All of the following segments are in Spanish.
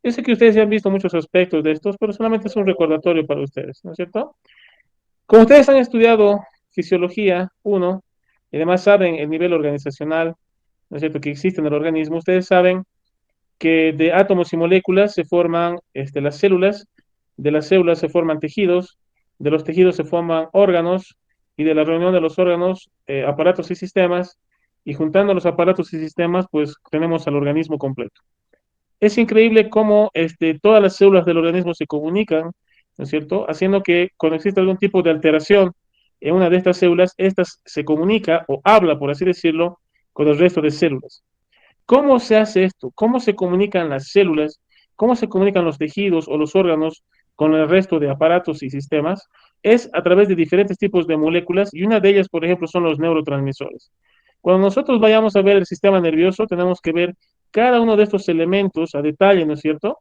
Yo sé que ustedes ya han visto muchos aspectos de estos, pero solamente es un recordatorio para ustedes, ¿no es cierto? Como ustedes han estudiado fisiología uno y además saben el nivel organizacional, ¿no es cierto?, que existe en el organismo, ustedes saben que de átomos y moléculas se forman las células, de las células se forman tejidos, de los tejidos se forman órganos y de la reunión de los órganos, aparatos y sistemas, y juntando los aparatos y sistemas, pues tenemos al organismo completo. Es increíble cómo todas las células del organismo se comunican, ¿no es cierto? Haciendo que cuando existe algún tipo de alteración en una de estas células, estas se comunica o habla, por así decirlo, con el resto de células. ¿Cómo se hace esto? ¿Cómo se comunican las células? ¿Cómo se comunican los tejidos o los órganos con el resto de aparatos y sistemas? Es a través de diferentes tipos de moléculas y una de ellas, por ejemplo, son los neurotransmisores. Cuando nosotros vayamos a ver el sistema nervioso, tenemos que ver cada uno de estos elementos a detalle, ¿no es cierto?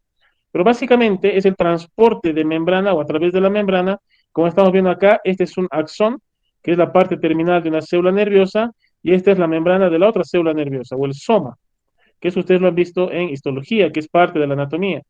Pero básicamente es el transporte de membrana o a través de la membrana, como estamos viendo acá, este es un axón, que es la parte terminal de una célula nerviosa, y esta es la membrana de la otra célula nerviosa, o el soma, que eso ustedes lo han visto en histología, que es parte de la anatomía.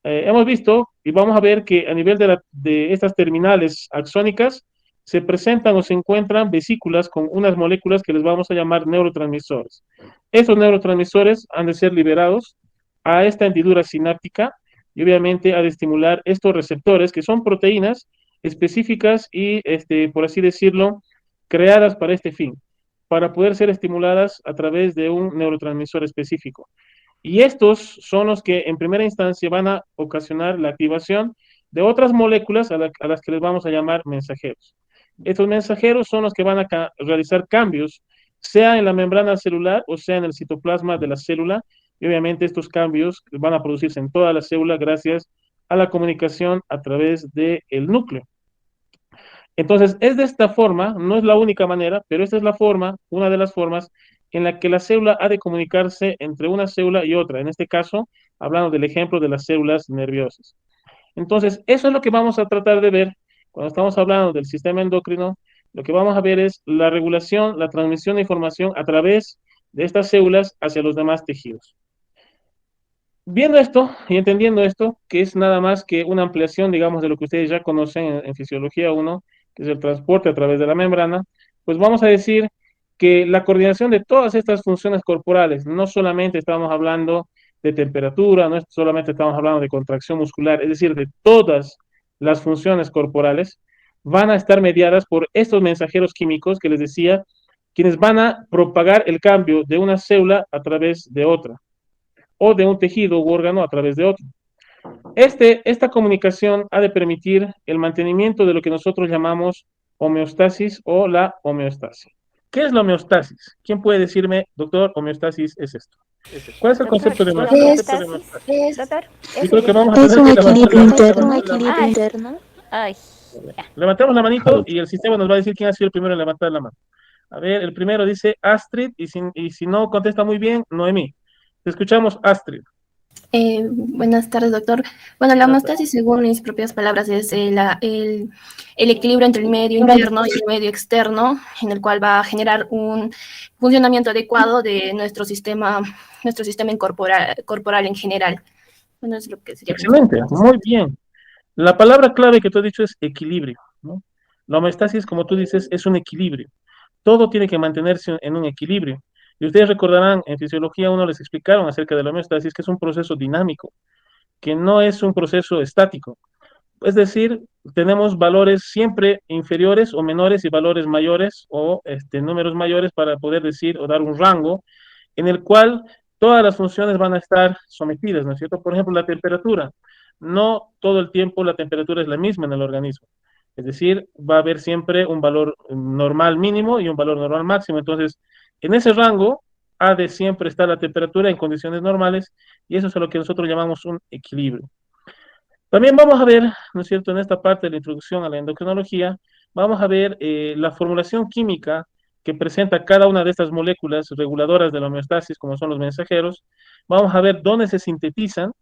Hemos visto y vamos a ver que a nivel de estas terminales axónicas se presentan o se encuentran vesículas con unas moléculas que les vamos a llamar neurotransmisores. Estos neurotransmisores han de ser liberados a esta hendidura sináptica y obviamente ha de estimular estos receptores que son proteínas específicas y, por así decirlo, creadas para este fin, para poder ser estimuladas a través de un neurotransmisor específico. Y estos son los que en primera instancia van a ocasionar la activación de otras moléculas a las que les vamos a llamar mensajeros. Estos mensajeros son los que van a realizar cambios, sea en la membrana celular o sea en el citoplasma de la célula. Y obviamente estos cambios van a producirse en toda la célula gracias a la comunicación a través del núcleo. Entonces, es de esta forma, no es la única manera, pero esta es la forma, una de las formas en la que la célula ha de comunicarse entre una célula y otra. En este caso, hablando del ejemplo de las células nerviosas. Entonces, eso es lo que vamos a tratar de ver cuando estamos hablando del sistema endocrino. Lo que vamos a ver es la regulación, la transmisión de información a través de estas células hacia los demás tejidos. Viendo esto y entendiendo esto, que es nada más que una ampliación, digamos, de lo que ustedes ya conocen en Fisiología 1, que es el transporte a través de la membrana, pues vamos a decir que la coordinación de todas estas funciones corporales, no solamente estamos hablando de temperatura, no solamente estamos hablando de contracción muscular, es decir, de todas las funciones corporales, van a estar mediadas por estos mensajeros químicos que les decía, quienes van a propagar el cambio de una célula a través de otra o de un tejido u órgano a través de otro. Esta comunicación ha de permitir el mantenimiento de lo que nosotros llamamos homeostasis o la homeostasis. ¿Qué es la homeostasis? ¿Quién puede decirme, doctor, homeostasis es esto? ¿Cuál es el Doctor, concepto de la homeostasis? homeostasis, doctor, Yo eso creo que ya vamos a Es tener un que levantar equilibrio la mano. interno, equilibrio ay, interno. ay, ya. Levantemos la manito y el sistema nos va a decir quién ha sido el primero en levantar la mano. A ver, el primero dice Astrid y si no contesta muy bien, Noemí. Te escuchamos, Astrid. Buenas tardes, doctor. Bueno, la Buenas tardes. homeostasis, según mis propias palabras, es el equilibrio entre el medio interno y el medio externo, en el cual va a generar un funcionamiento adecuado de nuestro sistema corporal en general. Bueno, es lo que sería como Excelente, muy bien. La palabra clave que tú has dicho es equilibrio, ¿no? La homeostasis, como tú dices, es un equilibrio. Todo tiene que mantenerse en un equilibrio. Y ustedes recordarán, en fisiología uno les explicaron acerca de la homeostasis, que es un proceso dinámico, que no es un proceso estático. Es decir, tenemos valores siempre inferiores o menores y valores mayores o números mayores para poder decir o dar un rango en el cual todas las funciones van a estar sometidas, ¿no es cierto? Por ejemplo, la temperatura. No todo el tiempo la temperatura es la misma en el organismo. Es decir, va a haber siempre un valor normal mínimo y un valor normal máximo. Entonces, en ese rango ha de siempre estar la temperatura en condiciones normales y eso es lo que nosotros llamamos un equilibrio. También vamos a ver, ¿no es cierto?, en esta parte de la introducción a la endocrinología, vamos a ver la formulación química que presenta cada una de estas moléculas reguladoras de la homeostasis, como son los mensajeros. Vamos a ver dónde se sintetizan,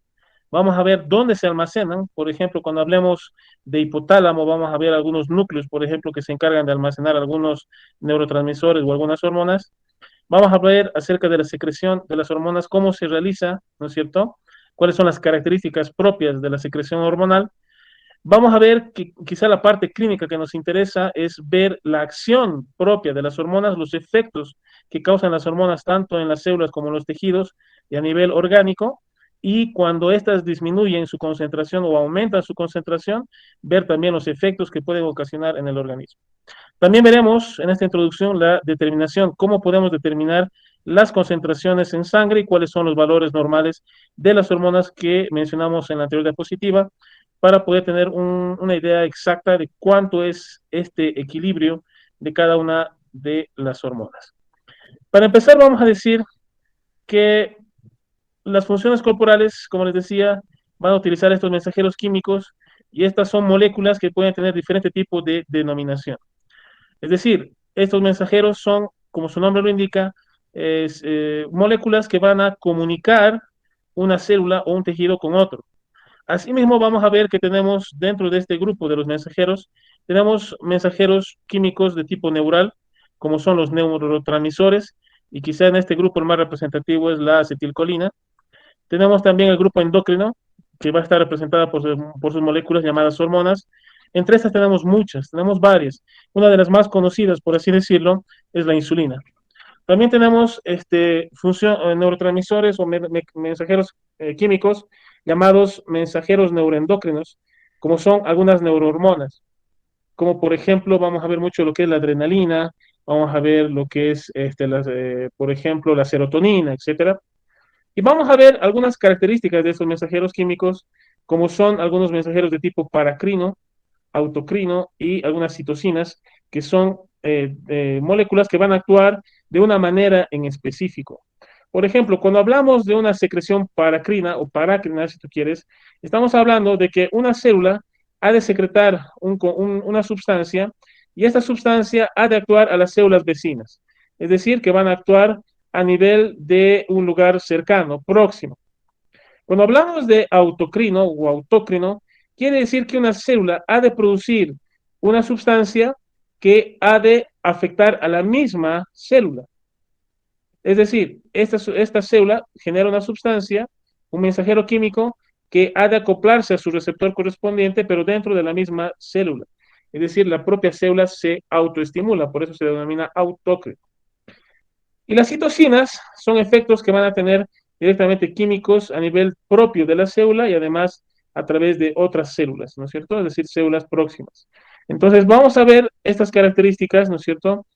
vamos a ver dónde se almacenan. Por ejemplo, cuando hablemos de hipotálamo, vamos a ver algunos núcleos, por ejemplo, que se encargan de almacenar algunos neurotransmisores o algunas hormonas. Vamos a ver acerca de la secreción de las hormonas, cómo se realiza, ¿no es cierto?, cuáles son las características propias de la secreción hormonal, vamos a ver que quizá la parte clínica que nos interesa es ver la acción propia de las hormonas, los efectos que causan las hormonas tanto en las células como en los tejidos y a nivel orgánico, y cuando éstas disminuyen su concentración o aumentan su concentración, ver también los efectos que pueden ocasionar en el organismo. También veremos en esta introducción la determinación, cómo podemos determinar las concentraciones en sangre y cuáles son los valores normales de las hormonas que mencionamos en la anterior diapositiva para poder tener una idea exacta de cuánto es este equilibrio de cada una de las hormonas. Para empezar, vamos a decir que las funciones corporales, como les decía, van a utilizar estos mensajeros químicos y estas son moléculas que pueden tener diferentes tipos de denominación. Es decir, estos mensajeros son, como su nombre lo indica, moléculas que van a comunicar una célula o un tejido con otro. Asimismo, vamos a ver que tenemos dentro de este grupo de los mensajeros, tenemos mensajeros químicos de tipo neural, como son los neurotransmisores, y quizá en este grupo el más representativo es la acetilcolina. Tenemos también el grupo endocrino, que va a estar representada por sus moléculas llamadas hormonas. Entre estas tenemos muchas, tenemos varias. Una de las más conocidas, por así decirlo, es la insulina. También tenemos neurotransmisores o mensajeros químicos llamados mensajeros neuroendocrinos, como son algunas neurohormonas, como por ejemplo vamos a ver mucho lo que es la adrenalina, vamos a ver lo que es, por ejemplo, la serotonina, etcétera. Y vamos a ver algunas características de estos mensajeros químicos, como son algunos mensajeros de tipo paracrino, autocrino y algunas citocinas, que son moléculas que van a actuar de una manera en específico. Por ejemplo, cuando hablamos de una secreción paracrina o parácrina, si tú quieres, estamos hablando de que una célula ha de secretar una sustancia y esta sustancia ha de actuar a las células vecinas. Es decir, que van a actuar a nivel de un lugar cercano, próximo. Cuando hablamos de autocrino o autócrino, quiere decir que una célula ha de producir una sustancia que ha de afectar a la misma célula. Es decir, esta célula genera una sustancia, un mensajero químico, que ha de acoplarse a su receptor correspondiente, pero dentro de la misma célula. Es decir, la propia célula se autoestimula, por eso se denomina autócrino. Y las citocinas son efectos que van a tener directamente químicos a nivel propio de la célula y además a través de otras células, ¿no es cierto? Es decir, células próximas. Entonces, vamos a ver estas características, ¿no es cierto?,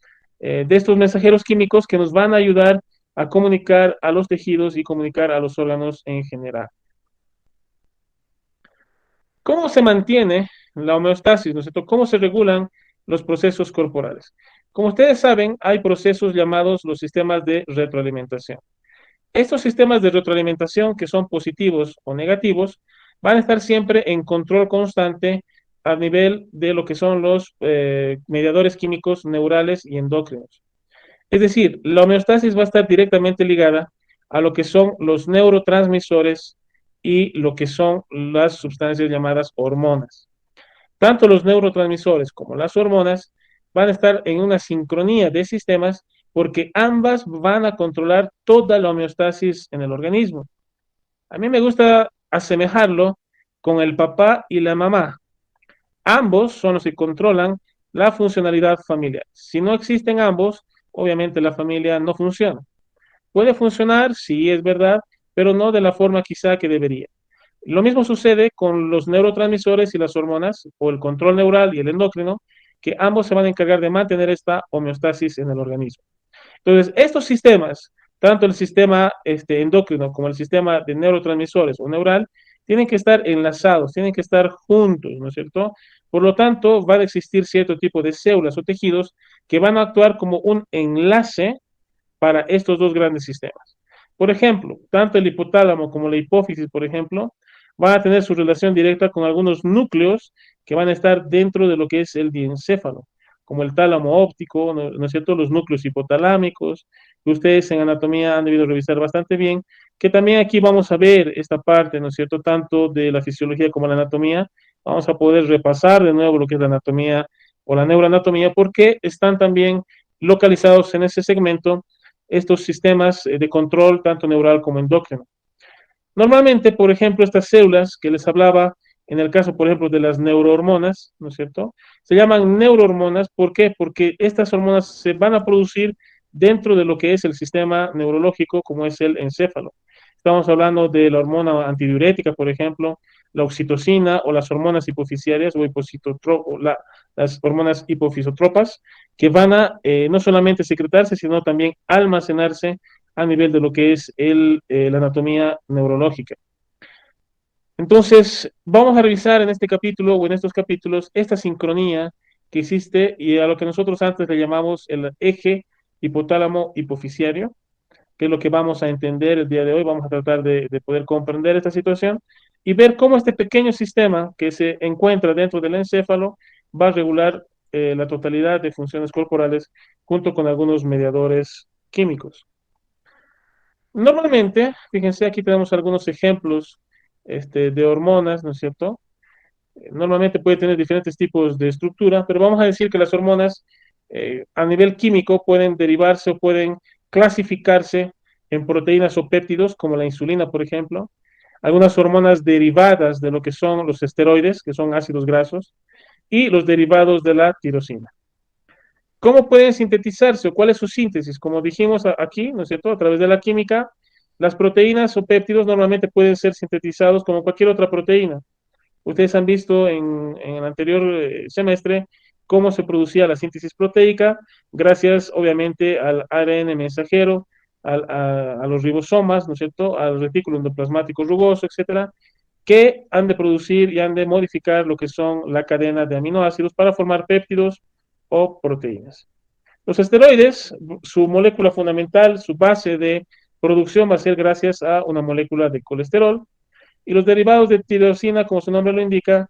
de estos mensajeros químicos que nos van a ayudar a comunicar a los tejidos y comunicar a los órganos en general. ¿Cómo se mantiene la homeostasis, ¿no es cierto? ¿Cómo se regulan los procesos corporales? Como ustedes saben, hay procesos llamados los sistemas de retroalimentación. Estos sistemas de retroalimentación, que son positivos o negativos, van a estar siempre en control constante a nivel de lo que son los mediadores químicos neurales y endocrinos. Es decir, la homeostasis va a estar directamente ligada a lo que son los neurotransmisores y lo que son las sustancias llamadas hormonas. Tanto los neurotransmisores como las hormonas van a estar en una sincronía de sistemas porque ambas van a controlar toda la homeostasis en el organismo. A mí me gusta asemejarlo con el papá y la mamá. Ambos son los que controlan la funcionalidad familiar. Si no existen ambos, obviamente la familia no funciona. Puede funcionar, sí es verdad, pero no de la forma quizá que debería. Lo mismo sucede con los neurotransmisores y las hormonas, o el control neural y el endocrino, que ambos se van a encargar de mantener esta homeostasis en el organismo. Entonces, estos sistemas, tanto el sistema endocrino como el sistema de neurotransmisores o neural, tienen que estar enlazados, tienen que estar juntos, ¿no es cierto? Por lo tanto, van a existir cierto tipo de células o tejidos que van a actuar como un enlace para estos dos grandes sistemas. Por ejemplo, tanto el hipotálamo como la hipófisis, por ejemplo, van a tener su relación directa con algunos núcleos que van a estar dentro de lo que es el diencéfalo, como el tálamo óptico, ¿no es cierto? Los núcleos hipotalámicos, que ustedes en anatomía han debido revisar bastante bien, que también aquí vamos a ver esta parte, ¿no es cierto? Tanto de la fisiología como la anatomía, vamos a poder repasar de nuevo lo que es la anatomía o la neuroanatomía, porque están también localizados en ese segmento estos sistemas de control, tanto neural como endocrino. Normalmente, por ejemplo, estas células que les hablaba, en el caso, por ejemplo, de las neurohormonas, ¿no es cierto? Se llaman neurohormonas, ¿por qué? Porque estas hormonas se van a producir dentro de lo que es el sistema neurológico, como es el encéfalo. Estamos hablando de la hormona antidiurética, por ejemplo, la oxitocina o las hormonas hipofisiarias o las hormonas hipofisotropas, que van a no solamente secretarse, sino también almacenarse a nivel de lo que es la anatomía neurológica. Entonces, vamos a revisar en este capítulo o en estos capítulos esta sincronía que existe y a lo que nosotros antes le llamamos el eje hipotálamo hipofisiario, que es lo que vamos a entender el día de hoy. Vamos a tratar de poder comprender esta situación y ver cómo este pequeño sistema que se encuentra dentro del encéfalo va a regular la totalidad de funciones corporales junto con algunos mediadores químicos. Normalmente, fíjense, aquí tenemos algunos ejemplos de hormonas, ¿no es cierto? Normalmente puede tener diferentes tipos de estructura, pero vamos a decir que las hormonas a nivel químico pueden derivarse o pueden clasificarse en proteínas o péptidos, como la insulina, por ejemplo, algunas hormonas derivadas de lo que son los esteroides, que son ácidos grasos, y los derivados de la tirosina. ¿Cómo pueden sintetizarse o cuál es su síntesis? Como dijimos aquí, ¿no es cierto? A través de la química, las proteínas o péptidos normalmente pueden ser sintetizados como cualquier otra proteína. Ustedes han visto en el anterior semestre cómo se producía la síntesis proteica, gracias obviamente al ARN mensajero, a los ribosomas, ¿no es cierto?, al retículo endoplasmático rugoso, etcétera, que han de producir y han de modificar lo que son la cadena de aminoácidos para formar péptidos o proteínas. Los esteroides, su molécula fundamental, su base de producción va a ser gracias a una molécula de colesterol, y los derivados de tirosina, como su nombre lo indica,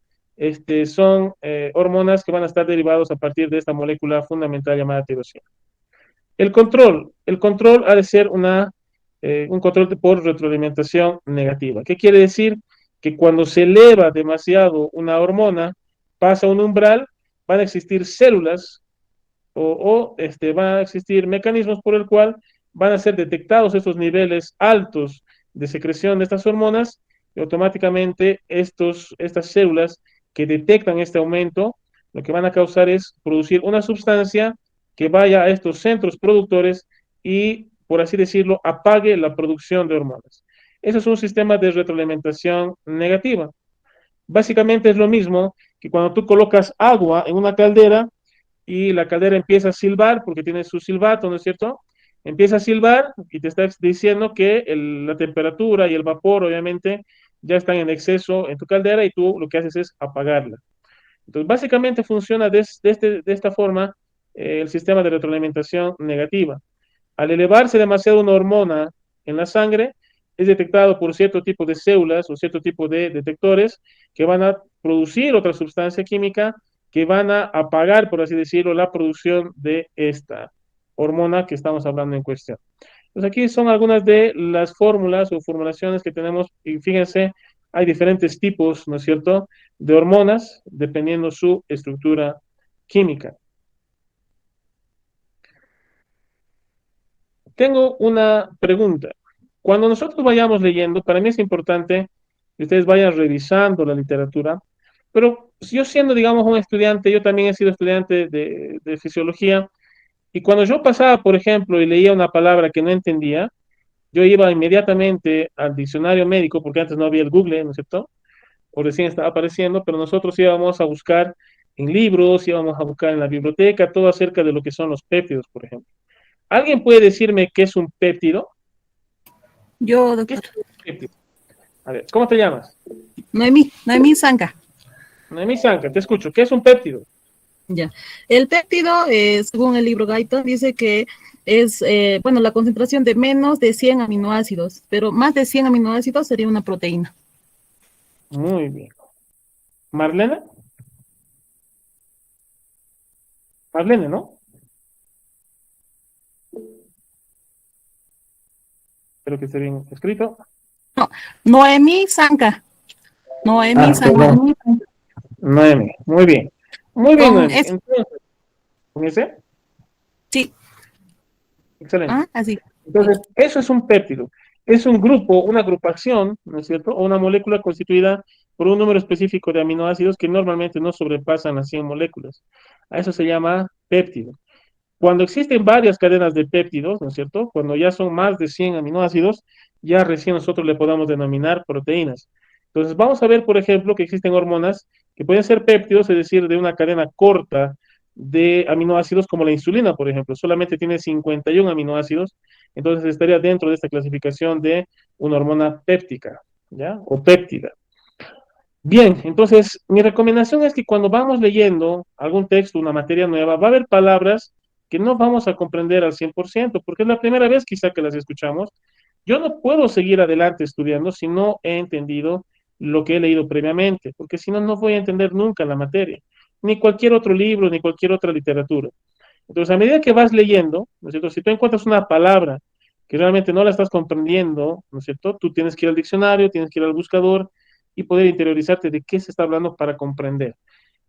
son hormonas que van a estar derivados a partir de esta molécula fundamental llamada tirosina. El control ha de ser un control por retroalimentación negativa. ¿Qué quiere decir? Que cuando se eleva demasiado una hormona, pasa un umbral, van a existir células van a existir mecanismos por el cual van a ser detectados estos niveles altos de secreción de estas hormonas y automáticamente estas células que detectan este aumento, lo que van a causar es producir una sustancia que vaya a estos centros productores y, por así decirlo, apague la producción de hormonas. Eso es un sistema de retroalimentación negativa. Básicamente es lo mismo que cuando tú colocas agua en una caldera y la caldera empieza a silbar porque tiene su silbato, ¿no es cierto? Empieza a silbar y te está diciendo que la temperatura y el vapor, obviamente, ya están en exceso en tu caldera y tú lo que haces es apagarla. Entonces, básicamente funciona de esta forma el sistema de retroalimentación negativa. Al elevarse demasiado una hormona en la sangre, es detectado por cierto tipo de células o cierto tipo de detectores que van a producir otra sustancia química que van a apagar, por así decirlo, la producción de esta hormona que estamos hablando en cuestión. Pues aquí son algunas de las fórmulas o formulaciones que tenemos y fíjense, hay diferentes tipos, ¿no es cierto?, de hormonas dependiendo su estructura química. Tengo una pregunta. Cuando nosotros vayamos leyendo, para mí es importante que ustedes vayan revisando la literatura, pero si yo siendo, digamos, un estudiante, yo también he sido estudiante de fisiología, y cuando yo pasaba, por ejemplo, y leía una palabra que no entendía, yo iba inmediatamente al diccionario médico, porque antes no había el Google, ¿no es cierto? O recién estaba apareciendo, pero nosotros íbamos a buscar en libros, íbamos a buscar en la biblioteca, todo acerca de lo que son los péptidos, por ejemplo. ¿Alguien puede decirme qué es un péptido? Yo, ¿Qué es doctor. un péptido? A ver, ¿cómo te llamas? Noemí Zanca. Noemí Sanca, te escucho. ¿Qué es un péptido? Ya. El péptido, según el libro Gaito, dice que es, bueno, la concentración de menos de 100 aminoácidos, pero más de 100 aminoácidos sería una proteína. Muy bien. ¿Marlene? Marlene, ¿no? Espero que esté bien escrito. No, Noemí Zanca. Noemí Zanca. Perdón. Noemí. Muy bien. Muy bien, Con Noemí. S. Entonces, ¿con ese? Sí. Excelente. Así. Entonces, eso es un péptido. es un grupo, una agrupación, ¿no es cierto? O una molécula constituida por un número específico de aminoácidos que normalmente no sobrepasan las 100 moléculas. A eso se llama péptido. Cuando existen varias cadenas de péptidos, ¿no es cierto? Cuando ya son más de 100 aminoácidos, ya recién nosotros le podemos denominar proteínas. Entonces, vamos a ver, por ejemplo, que existen hormonas que pueden ser péptidos, es decir, de una cadena corta de aminoácidos, como la insulina, por ejemplo. Solamente tiene 51 aminoácidos, entonces estaría dentro de esta clasificación de una hormona péptica, ¿ya? O péptida. Bien, entonces mi recomendación es que cuando vamos leyendo algún texto, una materia nueva, va a haber palabras que no vamos a comprender al 100%, porque es la primera vez quizá que las escuchamos. Yo no puedo seguir adelante estudiando si no he entendido lo que he leído previamente, porque si no, no voy a entender nunca la materia, ni cualquier otro libro, ni cualquier otra literatura. Entonces, a medida que vas leyendo, ¿no es cierto? Si tú encuentras una palabra que realmente no la estás comprendiendo, ¿no es cierto? Tú tienes que ir al diccionario, tienes que ir al buscador y poder interiorizarte de qué se está hablando para comprender.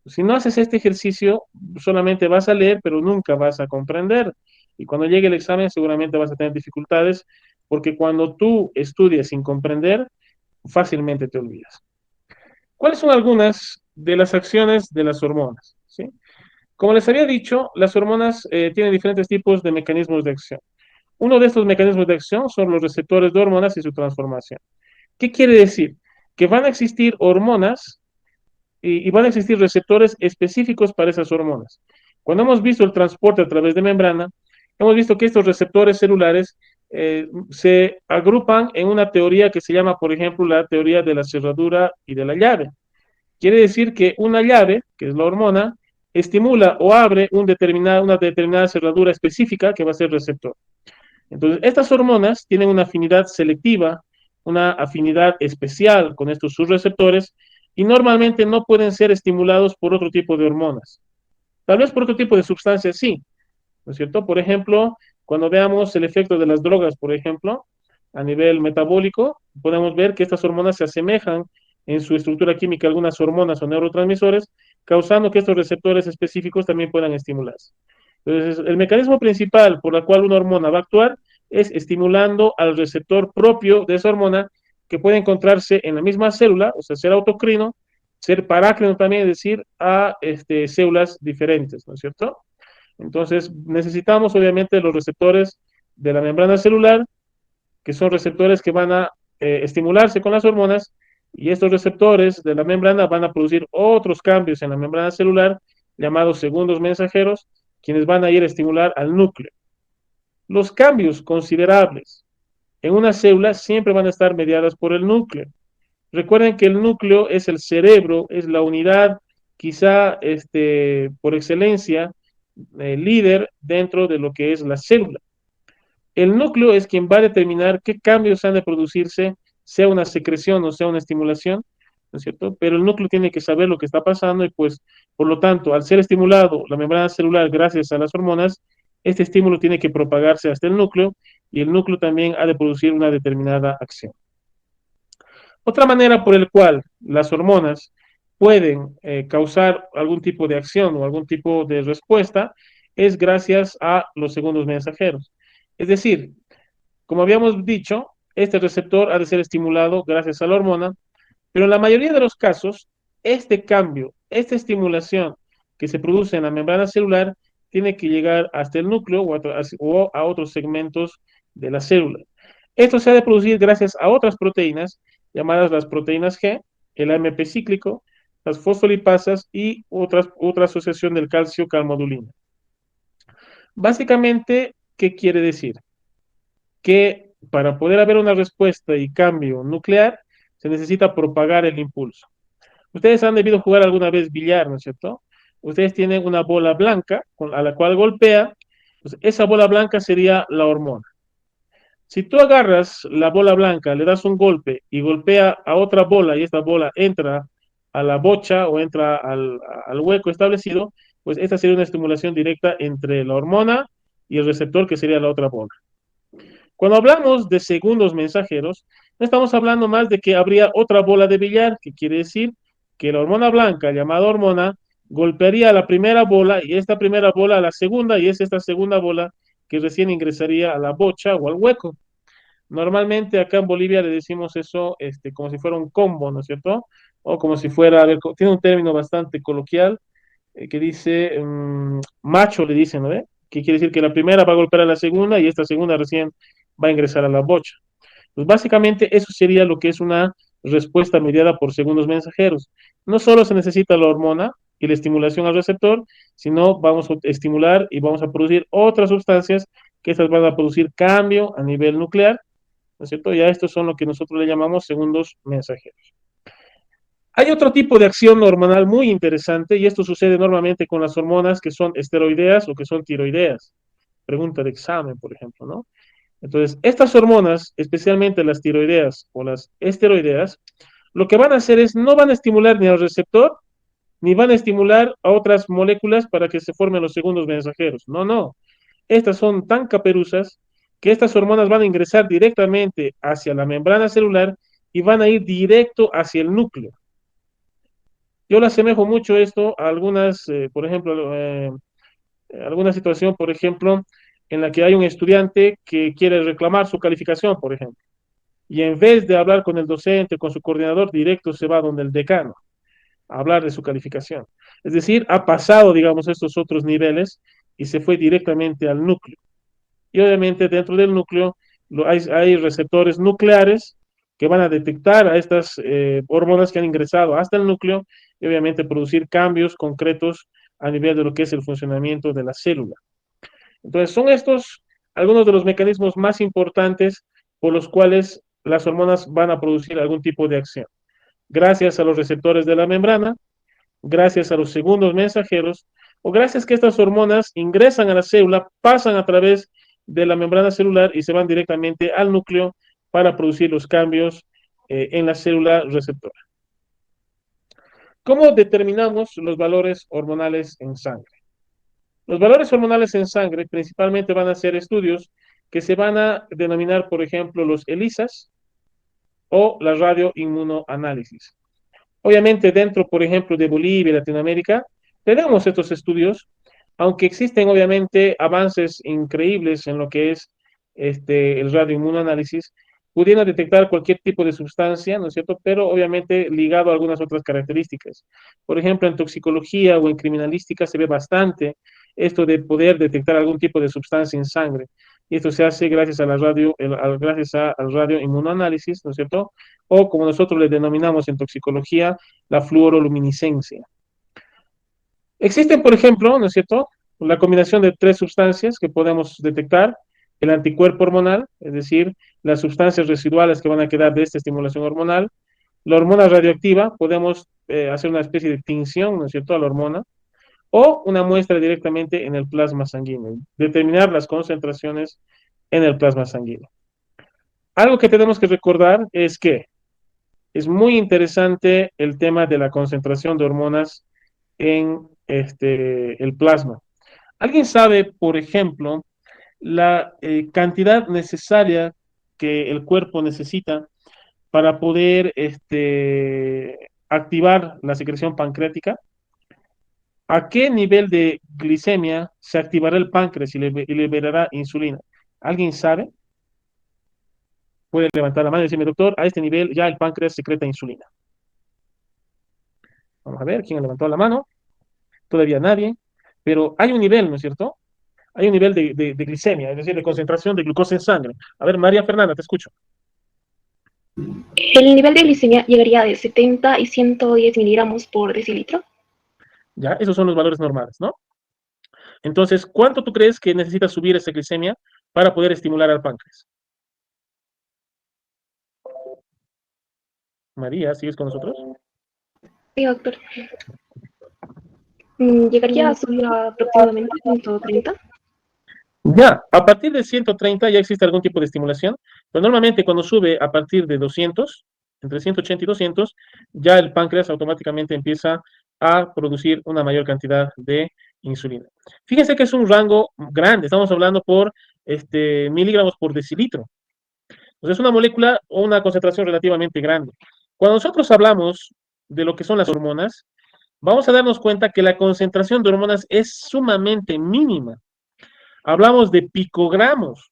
Si no haces este ejercicio, solamente vas a leer, pero nunca vas a comprender. Y cuando llegue el examen, seguramente vas a tener dificultades, porque cuando tú estudias sin comprender, fácilmente te olvidas. ¿Cuáles son algunas de las acciones de las hormonas? ¿Sí? Como les había dicho, las hormonas tienen diferentes tipos de mecanismos de acción. Uno de estos mecanismos de acción son los receptores de hormonas y su transformación. ¿Qué quiere decir? Que van a existir hormonas y van a existir receptores específicos para esas hormonas. Cuando hemos visto el transporte a través de membrana, hemos visto que estos receptores celulares se agrupan en una teoría que se llama, por ejemplo, la teoría de la cerradura y de la llave. Quiere decir que una llave, que es la hormona, estimula o abre una determinada cerradura específica que va a ser receptor. Entonces, estas hormonas tienen una afinidad selectiva, una afinidad especial con estos subreceptores y normalmente no pueden ser estimulados por otro tipo de hormonas. Tal vez por otro tipo de sustancias sí, ¿no es cierto? Por ejemplo, cuando veamos el efecto de las drogas, por ejemplo, a nivel metabólico, podemos ver que estas hormonas se asemejan en su estructura química a algunas hormonas o neurotransmisores, causando que estos receptores específicos también puedan estimularse. Entonces, el mecanismo principal por el cual una hormona va a actuar es estimulando al receptor propio de esa hormona que puede encontrarse en la misma célula, o sea, ser autocrino, ser parácrino también, es decir, a células diferentes, ¿no es cierto? Entonces, necesitamos obviamente los receptores de la membrana celular, que son receptores que van a estimularse con las hormonas, y estos receptores de la membrana van a producir otros cambios en la membrana celular, llamados segundos mensajeros, quienes van a ir a estimular al núcleo. Los cambios considerables en una célula siempre van a estar mediadas por el núcleo. Recuerden que el núcleo es el cerebro, es la unidad quizá por excelencia líder dentro de lo que es la célula. El núcleo es quien va a determinar qué cambios han de producirse, sea una secreción o sea una estimulación, ¿no es cierto? Pero el núcleo tiene que saber lo que está pasando y pues, por lo tanto, al ser estimulado la membrana celular gracias a las hormonas, este estímulo tiene que propagarse hasta el núcleo y el núcleo también ha de producir una determinada acción. Otra manera por el cual las hormonas pueden causar algún tipo de acción o algún tipo de respuesta es gracias a los segundos mensajeros. Es decir, como habíamos dicho, este receptor ha de ser estimulado gracias a la hormona, pero en la mayoría de los casos, este cambio, esta estimulación que se produce en la membrana celular tiene que llegar hasta el núcleo o a otros segmentos de la célula. Esto se ha de producir gracias a otras proteínas llamadas las proteínas G, el AMP cíclico, las fosfolipasas y otra asociación del calcio calmodulina. Básicamente, ¿qué quiere decir? Que para poder haber una respuesta y cambio nuclear, se necesita propagar el impulso. Ustedes han debido jugar alguna vez billar, ¿no es cierto? Ustedes tienen una bola blanca a la cual golpea, pues esa bola blanca sería la hormona. Si tú agarras la bola blanca, le das un golpe y golpea a otra bola y esta bola entra a la bocha o entra al hueco establecido, pues esta sería una estimulación directa entre la hormona y el receptor que sería la otra bola. Cuando hablamos de segundos mensajeros, no estamos hablando más de que habría otra bola de billar, que quiere decir que la hormona blanca, llamada hormona, golpearía a la primera bola y esta primera bola a la segunda y es esta segunda bola que recién ingresaría a la bocha o al hueco. Normalmente acá en Bolivia le decimos eso como si fuera un combo, ¿no es cierto? O como si fuera, a ver, tiene un término bastante coloquial que dice macho, le dicen, ¿no ve? Que quiere decir que la primera va a golpear a la segunda y esta segunda recién va a ingresar a la bocha. Pues básicamente eso sería lo que es una respuesta mediada por segundos mensajeros. No solo se necesita la hormona y la estimulación al receptor, sino vamos a estimular y vamos a producir otras sustancias que estas van a producir cambio a nivel nuclear, ¿no es cierto? Ya estos son lo que nosotros le llamamos segundos mensajeros. Hay otro tipo de acción hormonal muy interesante y esto sucede normalmente con las hormonas que son esteroideas o que son tiroideas. Pregunta de examen, por ejemplo, ¿no? Entonces, estas hormonas, especialmente las tiroideas o las esteroideas, lo que van a hacer es no van a estimular ni al receptor, ni van a estimular a otras moléculas para que se formen los segundos mensajeros. No, no. Estas son tan caperuzas que estas hormonas van a ingresar directamente hacia la membrana celular y van a ir directo hacia el núcleo. Yo le asemejo mucho esto a algunas, por ejemplo, alguna situación, por ejemplo, en la que hay un estudiante que quiere reclamar su calificación, por ejemplo, y en vez de hablar con el docente, con su coordinador, directo se va donde el decano a hablar de su calificación. Es decir, ha pasado, digamos, estos otros niveles y se fue directamente al núcleo. Y obviamente dentro del núcleo hay receptores nucleares que van a detectar a estas hormonas que han ingresado hasta el núcleo y obviamente producir cambios concretos a nivel de lo que es el funcionamiento de la célula. Entonces, son estos algunos de los mecanismos más importantes por los cuales las hormonas van a producir algún tipo de acción. Gracias a los receptores de la membrana, gracias a los segundos mensajeros, o gracias a que estas hormonas ingresan a la célula, pasan a través de la membrana celular y se van directamente al núcleo para producir los cambios en la célula receptora. ¿Cómo determinamos los valores hormonales en sangre? Los valores hormonales en sangre principalmente van a ser estudios que se van a denominar, por ejemplo, los ELISAs o la radioinmunoanálisis. Obviamente dentro, por ejemplo, de Bolivia y Latinoamérica, tenemos estos estudios, aunque existen obviamente avances increíbles en lo que es el radioinmunoanálisis, pudiendo detectar cualquier tipo de sustancia, ¿no es cierto? Pero obviamente ligado a algunas otras características. Por ejemplo, en toxicología o en criminalística se ve bastante esto de poder detectar algún tipo de sustancia en sangre. Y esto se hace gracias a la gracias al radioinmunoanálisis, ¿no es cierto? O como nosotros le denominamos en toxicología, la fluoroluminiscencia. Existen, por ejemplo, ¿no es cierto?, la combinación de tres sustancias que podemos detectar, el anticuerpo hormonal, es decir, las sustancias residuales que van a quedar de esta estimulación hormonal, la hormona radioactiva, podemos hacer una especie de tinción, ¿no es cierto?, a la hormona, o una muestra directamente en el plasma sanguíneo, determinar las concentraciones en el plasma sanguíneo. Algo que tenemos que recordar es que es muy interesante el tema de la concentración de hormonas en el plasma. ¿Alguien sabe, por ejemplo, la cantidad necesaria que el cuerpo necesita para poder activar la secreción pancreática? ¿A qué nivel de glicemia se activará el páncreas y liberará insulina? ¿Alguien sabe? Puede levantar la mano y decirme, doctor, a este nivel ya el páncreas secreta insulina. Vamos a ver quién ha levantado la mano. Todavía nadie. Pero hay un nivel, ¿no es cierto? Hay un nivel de glicemia, es decir, de concentración de glucosa en sangre. A ver, María Fernanda, te escucho. El nivel de glicemia llegaría de 70 y 110 miligramos por decilitro. Ya, esos son los valores normales, ¿no? Entonces, ¿cuánto tú crees que necesita subir esa glicemia para poder estimular al páncreas? María, ¿sigues con nosotros? Sí, doctor. Llegaría a subir a aproximadamente 130. Ya, a partir de 130 ya existe algún tipo de estimulación, pero normalmente cuando sube a partir de 200, entre 180 y 200, ya el páncreas automáticamente empieza a producir una mayor cantidad de insulina. Fíjense que es un rango grande, estamos hablando por miligramos por decilitro. Entonces es una molécula o una concentración relativamente grande. Cuando nosotros hablamos de lo que son las hormonas, vamos a darnos cuenta que la concentración de hormonas es sumamente mínima. Hablamos de picogramos.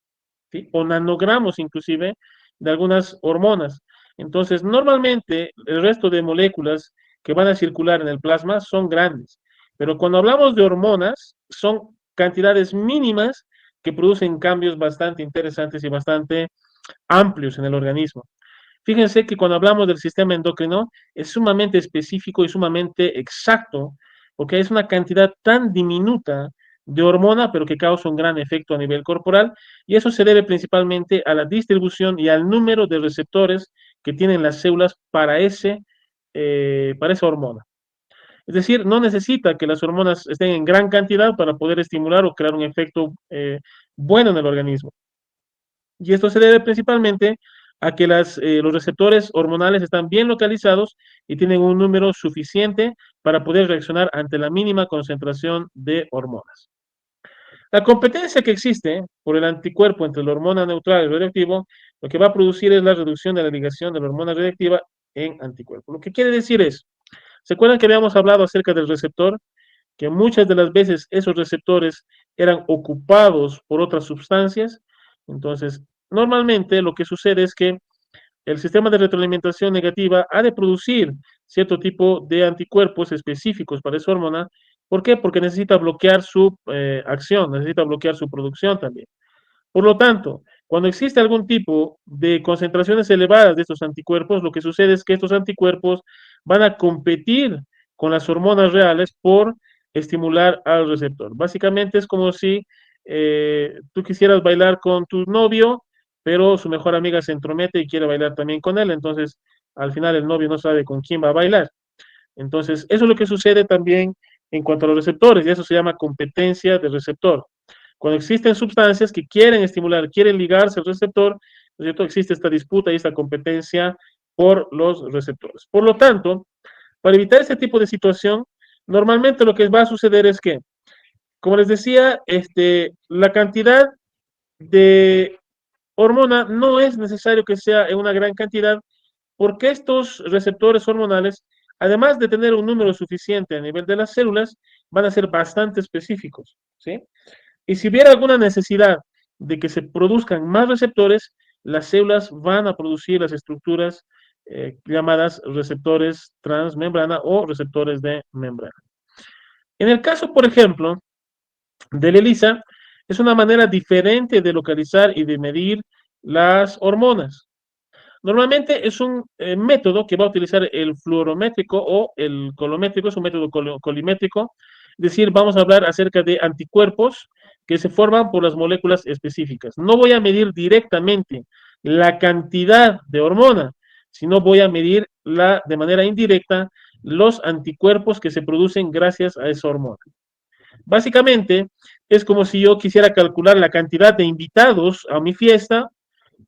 ¿sí? O nanogramos inclusive de algunas hormonas. Entonces, normalmente el resto de moléculas que van a circular en el plasma son grandes, pero cuando hablamos de hormonas, son cantidades mínimas que producen cambios bastante interesantes y bastante amplios en el organismo. Fíjense que cuando hablamos del sistema endocrino es sumamente específico y sumamente exacto, porque es una cantidad tan diminuta de hormona, pero que causa un gran efecto a nivel corporal, y eso se debe principalmente a la distribución y al número de receptores que tienen las células para esa hormona. Es decir, no necesita que las hormonas estén en gran cantidad para poder estimular o crear un efecto bueno en el organismo. Y esto se debe principalmente a que los receptores hormonales están bien localizados y tienen un número suficiente para poder reaccionar ante la mínima concentración de hormonas. La competencia que existe por el anticuerpo entre la hormona neutral y el radioactivo, lo que va a producir es la reducción de la ligación de la hormona radioactiva en anticuerpo. Lo que quiere decir es, ¿se acuerdan que habíamos hablado acerca del receptor? Que muchas de las veces esos receptores eran ocupados por otras sustancias. Entonces, normalmente lo que sucede es que el sistema de retroalimentación negativa ha de producir cierto tipo de anticuerpos específicos para esa hormona. ¿Por qué? Porque necesita bloquear su acción, necesita bloquear su producción también. Por lo tanto, cuando existe algún tipo de concentraciones elevadas de estos anticuerpos, lo que sucede es que estos anticuerpos van a competir con las hormonas reales por estimular al receptor. Básicamente es como si tú quisieras bailar con tu novio, pero su mejor amiga se entromete y quiere bailar también con él, entonces al final el novio no sabe con quién va a bailar. Entonces, eso es lo que sucede también en cuanto a los receptores, y eso se llama competencia del receptor. Cuando existen sustancias que quieren estimular, quieren ligarse al receptor, ¿no es cierto? Existe esta disputa y esta competencia por los receptores. Por lo tanto, para evitar este tipo de situación, normalmente lo que va a suceder es que, como les decía, la cantidad de hormona no es necesario que sea en una gran cantidad, porque estos receptores hormonales, además de tener un número suficiente a nivel de las células, van a ser bastante específicos, ¿sí? Y si hubiera alguna necesidad de que se produzcan más receptores, las células van a producir las estructuras llamadas receptores transmembrana o receptores de membrana. En el caso, por ejemplo, del ELISA, es una manera diferente de localizar y de medir las hormonas. Normalmente es un método que va a utilizar el fluorométrico o el colométrico, es un método colimétrico, es decir, vamos a hablar acerca de anticuerpos que se forman por las moléculas específicas. No voy a medir directamente la cantidad de hormona, sino voy a medir de manera indirecta los anticuerpos que se producen gracias a esa hormona. Básicamente, es como si yo quisiera calcular la cantidad de invitados a mi fiesta,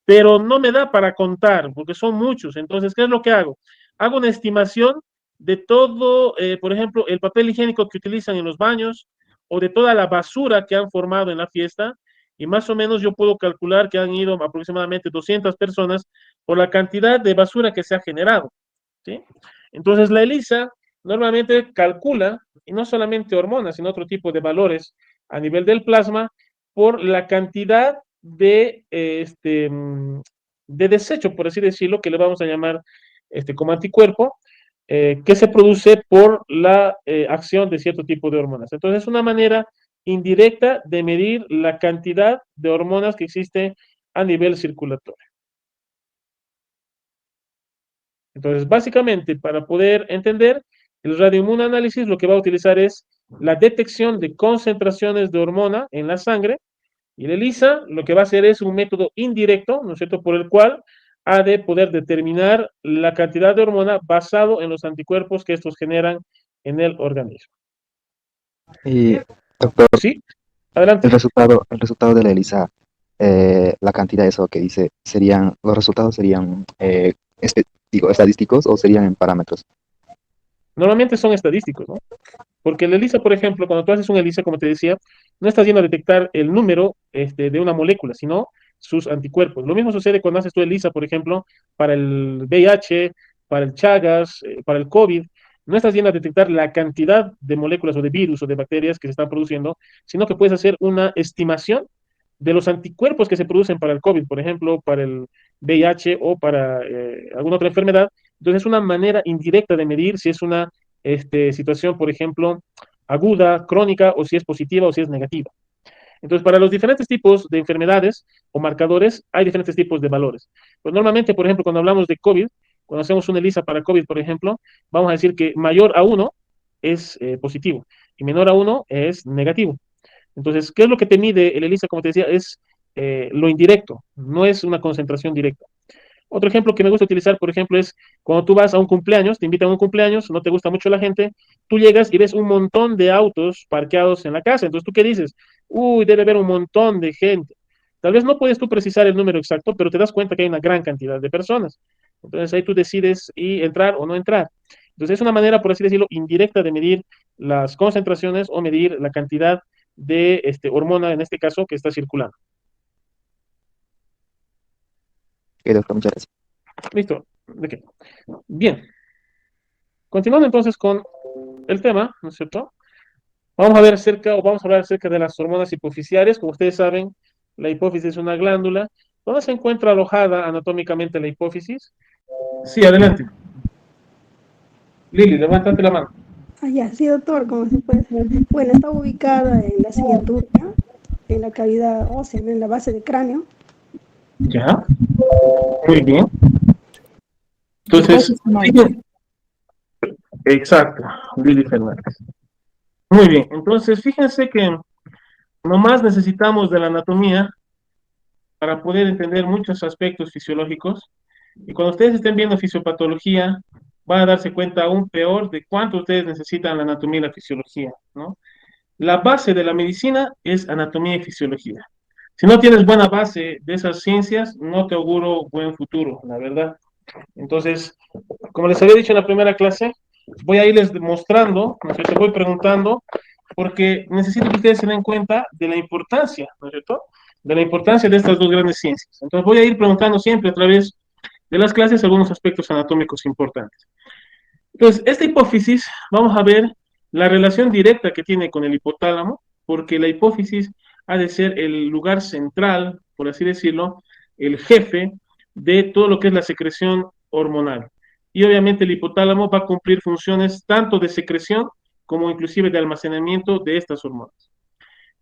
pero no me da para contar, porque son muchos. Entonces, ¿qué es lo que hago? Hago una estimación de todo, por ejemplo, el papel higiénico que utilizan en los baños o de toda la basura que han formado en la fiesta, y más o menos yo puedo calcular que han ido aproximadamente 200 personas por la cantidad de basura que se ha generado, ¿sí? Entonces, la ELISA normalmente calcula, y no solamente hormonas, sino otro tipo de valores a nivel del plasma, por la cantidad de desecho, por así decirlo, que le vamos a llamar como anticuerpo, que se produce por la acción de cierto tipo de hormonas. Entonces, es una manera indirecta de medir la cantidad de hormonas que existe a nivel circulatorio. Entonces, básicamente, para poder entender, el radioinmunoanálisis lo que va a utilizar es la detección de concentraciones de hormona en la sangre, y el ELISA lo que va a hacer es un método indirecto, ¿no es cierto?, por el cual ha de poder determinar la cantidad de hormona basado en los anticuerpos que estos generan en el organismo. Y, doctor, ¿Sí? Adelante. el resultado de la ELISA, la cantidad de eso que dice, los resultados serían estadísticos o serían en parámetros. Normalmente son estadísticos, ¿no? Porque el ELISA, por ejemplo, cuando tú haces un ELISA, como te decía, no estás yendo a detectar el número de una molécula, sino sus anticuerpos. Lo mismo sucede cuando haces tu ELISA, por ejemplo, para el VIH, para el Chagas, para el COVID. No estás yendo a detectar la cantidad de moléculas o de virus o de bacterias que se están produciendo, sino que puedes hacer una estimación de los anticuerpos que se producen para el COVID, por ejemplo, para el VIH o para alguna otra enfermedad. Entonces es una manera indirecta de medir si es una situación, por ejemplo, aguda, crónica, o si es positiva o si es negativa. Entonces, para los diferentes tipos de enfermedades o marcadores, hay diferentes tipos de valores. Pues normalmente, por ejemplo, cuando hablamos de COVID, cuando hacemos una ELISA para COVID, por ejemplo, vamos a decir que mayor a 1 es positivo y menor a 1 es negativo. Entonces, ¿qué es lo que te mide el ELISA? Como te decía, es lo indirecto, no es una concentración directa. Otro ejemplo que me gusta utilizar, por ejemplo, es cuando tú vas a un cumpleaños, te invitan a un cumpleaños, no te gusta mucho la gente, tú llegas y ves un montón de autos parqueados en la casa. Entonces, ¿tú qué dices? Uy, debe haber un montón de gente. Tal vez no puedes tú precisar el número exacto, pero te das cuenta que hay una gran cantidad de personas. Entonces, ahí tú decides y entrar o no entrar. Entonces, es una manera, por así decirlo, indirecta de medir las concentraciones o medir la cantidad de hormona, en este caso, que está circulando. Ok, doctor, muchas gracias. ¿Listo? ¿De qué? Bien. Continuando entonces con el tema, ¿no es cierto? Vamos a hablar acerca de las hormonas hipofisiarias. Como ustedes saben, la hipófisis es una glándula. ¿Dónde se encuentra alojada anatómicamente la hipófisis? Sí, adelante. Lili, levántate la mano. Ah, ya, sí, doctor, ¿cómo se puede hacer? Bueno, está ubicada en la silla turca, en la cavidad ósea, en la base del cráneo. Ya, muy bien. Entonces, exacto, Lili Fernández. Muy bien, entonces fíjense que nomás necesitamos de la anatomía para poder entender muchos aspectos fisiológicos. Y cuando ustedes estén viendo fisiopatología, van a darse cuenta aún peor de cuánto ustedes necesitan la anatomía y la fisiología, ¿no? La base de la medicina es anatomía y fisiología. Si no tienes buena base de esas ciencias, no te auguro buen futuro, la verdad. Entonces, como les había dicho en la primera clase, voy a irles mostrando, ¿no es cierto? Voy preguntando, porque necesito que ustedes se den cuenta de la importancia, ¿no es cierto? De la importancia de estas dos grandes ciencias. Entonces, voy a ir preguntando siempre a través de las clases algunos aspectos anatómicos importantes. Entonces, esta hipófisis, vamos a ver la relación directa que tiene con el hipotálamo, porque la hipófisis ha de ser el lugar central, por así decirlo, el jefe de todo lo que es la secreción hormonal. Y obviamente el hipotálamo va a cumplir funciones tanto de secreción como inclusive de almacenamiento de estas hormonas.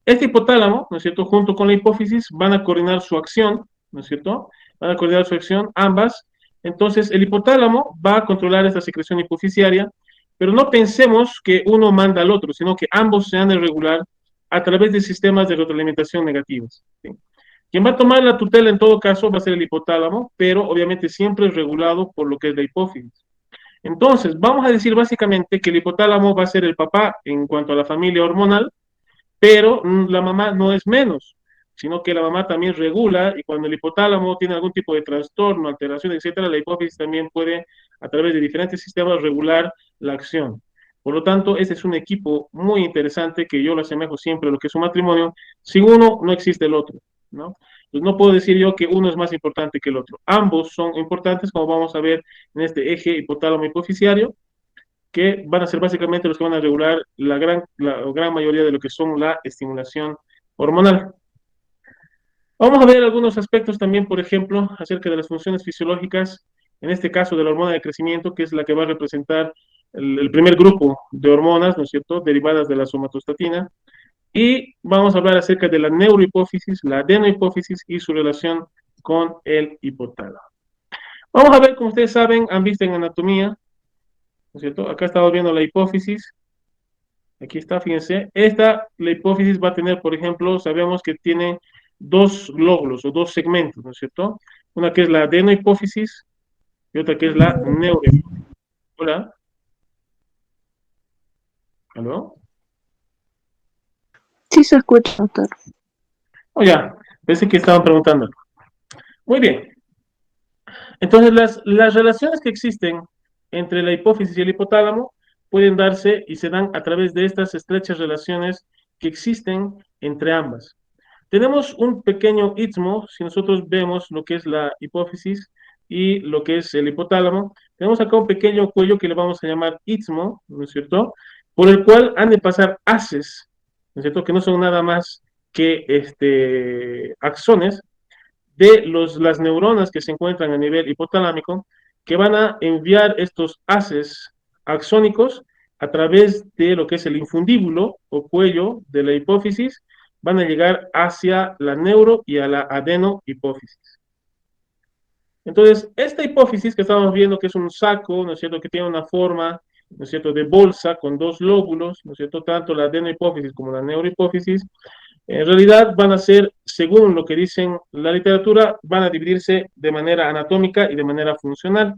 Este hipotálamo, ¿no es cierto?, junto con la hipófisis van a coordinar su acción, ¿no es cierto? Van a coordinar su acción ambas. Entonces, el hipotálamo va a controlar esta secreción hipofisiaria, pero no pensemos que uno manda al otro, sino que ambos se han de regular a través de sistemas de retroalimentación negativos, ¿sí? Quien va a tomar la tutela en todo caso va a ser el hipotálamo, pero obviamente siempre es regulado por lo que es la hipófisis. Entonces, vamos a decir básicamente que el hipotálamo va a ser el papá en cuanto a la familia hormonal, pero la mamá no es menos, sino que la mamá también regula, y cuando el hipotálamo tiene algún tipo de trastorno, alteración, etcétera, la hipófisis también puede, a través de diferentes sistemas, regular la acción. Por lo tanto, ese es un equipo muy interesante que yo lo asemejo siempre a lo que es un matrimonio. Sin uno, no existe el otro, ¿no? Pues no puedo decir yo que uno es más importante que el otro. Ambos son importantes, como vamos a ver en este eje hipotálamo hipofisiario, que van a ser básicamente los que van a regular la gran mayoría de lo que son la estimulación hormonal. Vamos a ver algunos aspectos también, por ejemplo, acerca de las funciones fisiológicas, en este caso de la hormona de crecimiento, que es la que va a representar el primer grupo de hormonas, ¿no es cierto?, derivadas de la somatostatina. Y vamos a hablar acerca de la neurohipófisis, la adenohipófisis y su relación con el hipotálamo. Vamos a ver, como ustedes saben, han visto en anatomía, ¿no es cierto? Acá estamos viendo la hipófisis. Aquí está, fíjense. La hipófisis va a tener, por ejemplo, sabemos que tiene dos lóbulos o dos segmentos, ¿no es cierto? Una que es la adenohipófisis y otra que es la neurohipófisis. Hola. ¿Aló? Sí se escucha, doctor. Oh, ya, pensé que estaban preguntando. Muy bien. Entonces, las relaciones que existen entre la hipófisis y el hipotálamo pueden darse y se dan a través de estas estrechas relaciones que existen entre ambas. Tenemos un pequeño istmo, si nosotros vemos lo que es la hipófisis y lo que es el hipotálamo, tenemos acá un pequeño cuello que le vamos a llamar istmo, ¿no es cierto?, por el cual han de pasar haces, ¿no es cierto?, que no son nada más que axones de las neuronas que se encuentran a nivel hipotalámico, que van a enviar estos haces axónicos a través de lo que es el infundíbulo o cuello de la hipófisis, van a llegar hacia la neuro y a la adenohipófisis. Entonces, esta hipófisis que estamos viendo, que es un saco, ¿no es cierto?, que tiene una forma, ¿no es cierto?, de bolsa con dos lóbulos, ¿no es cierto?, tanto la adenohipófisis como la neurohipófisis, en realidad van a ser, según lo que dicen la literatura, van a dividirse de manera anatómica y de manera funcional.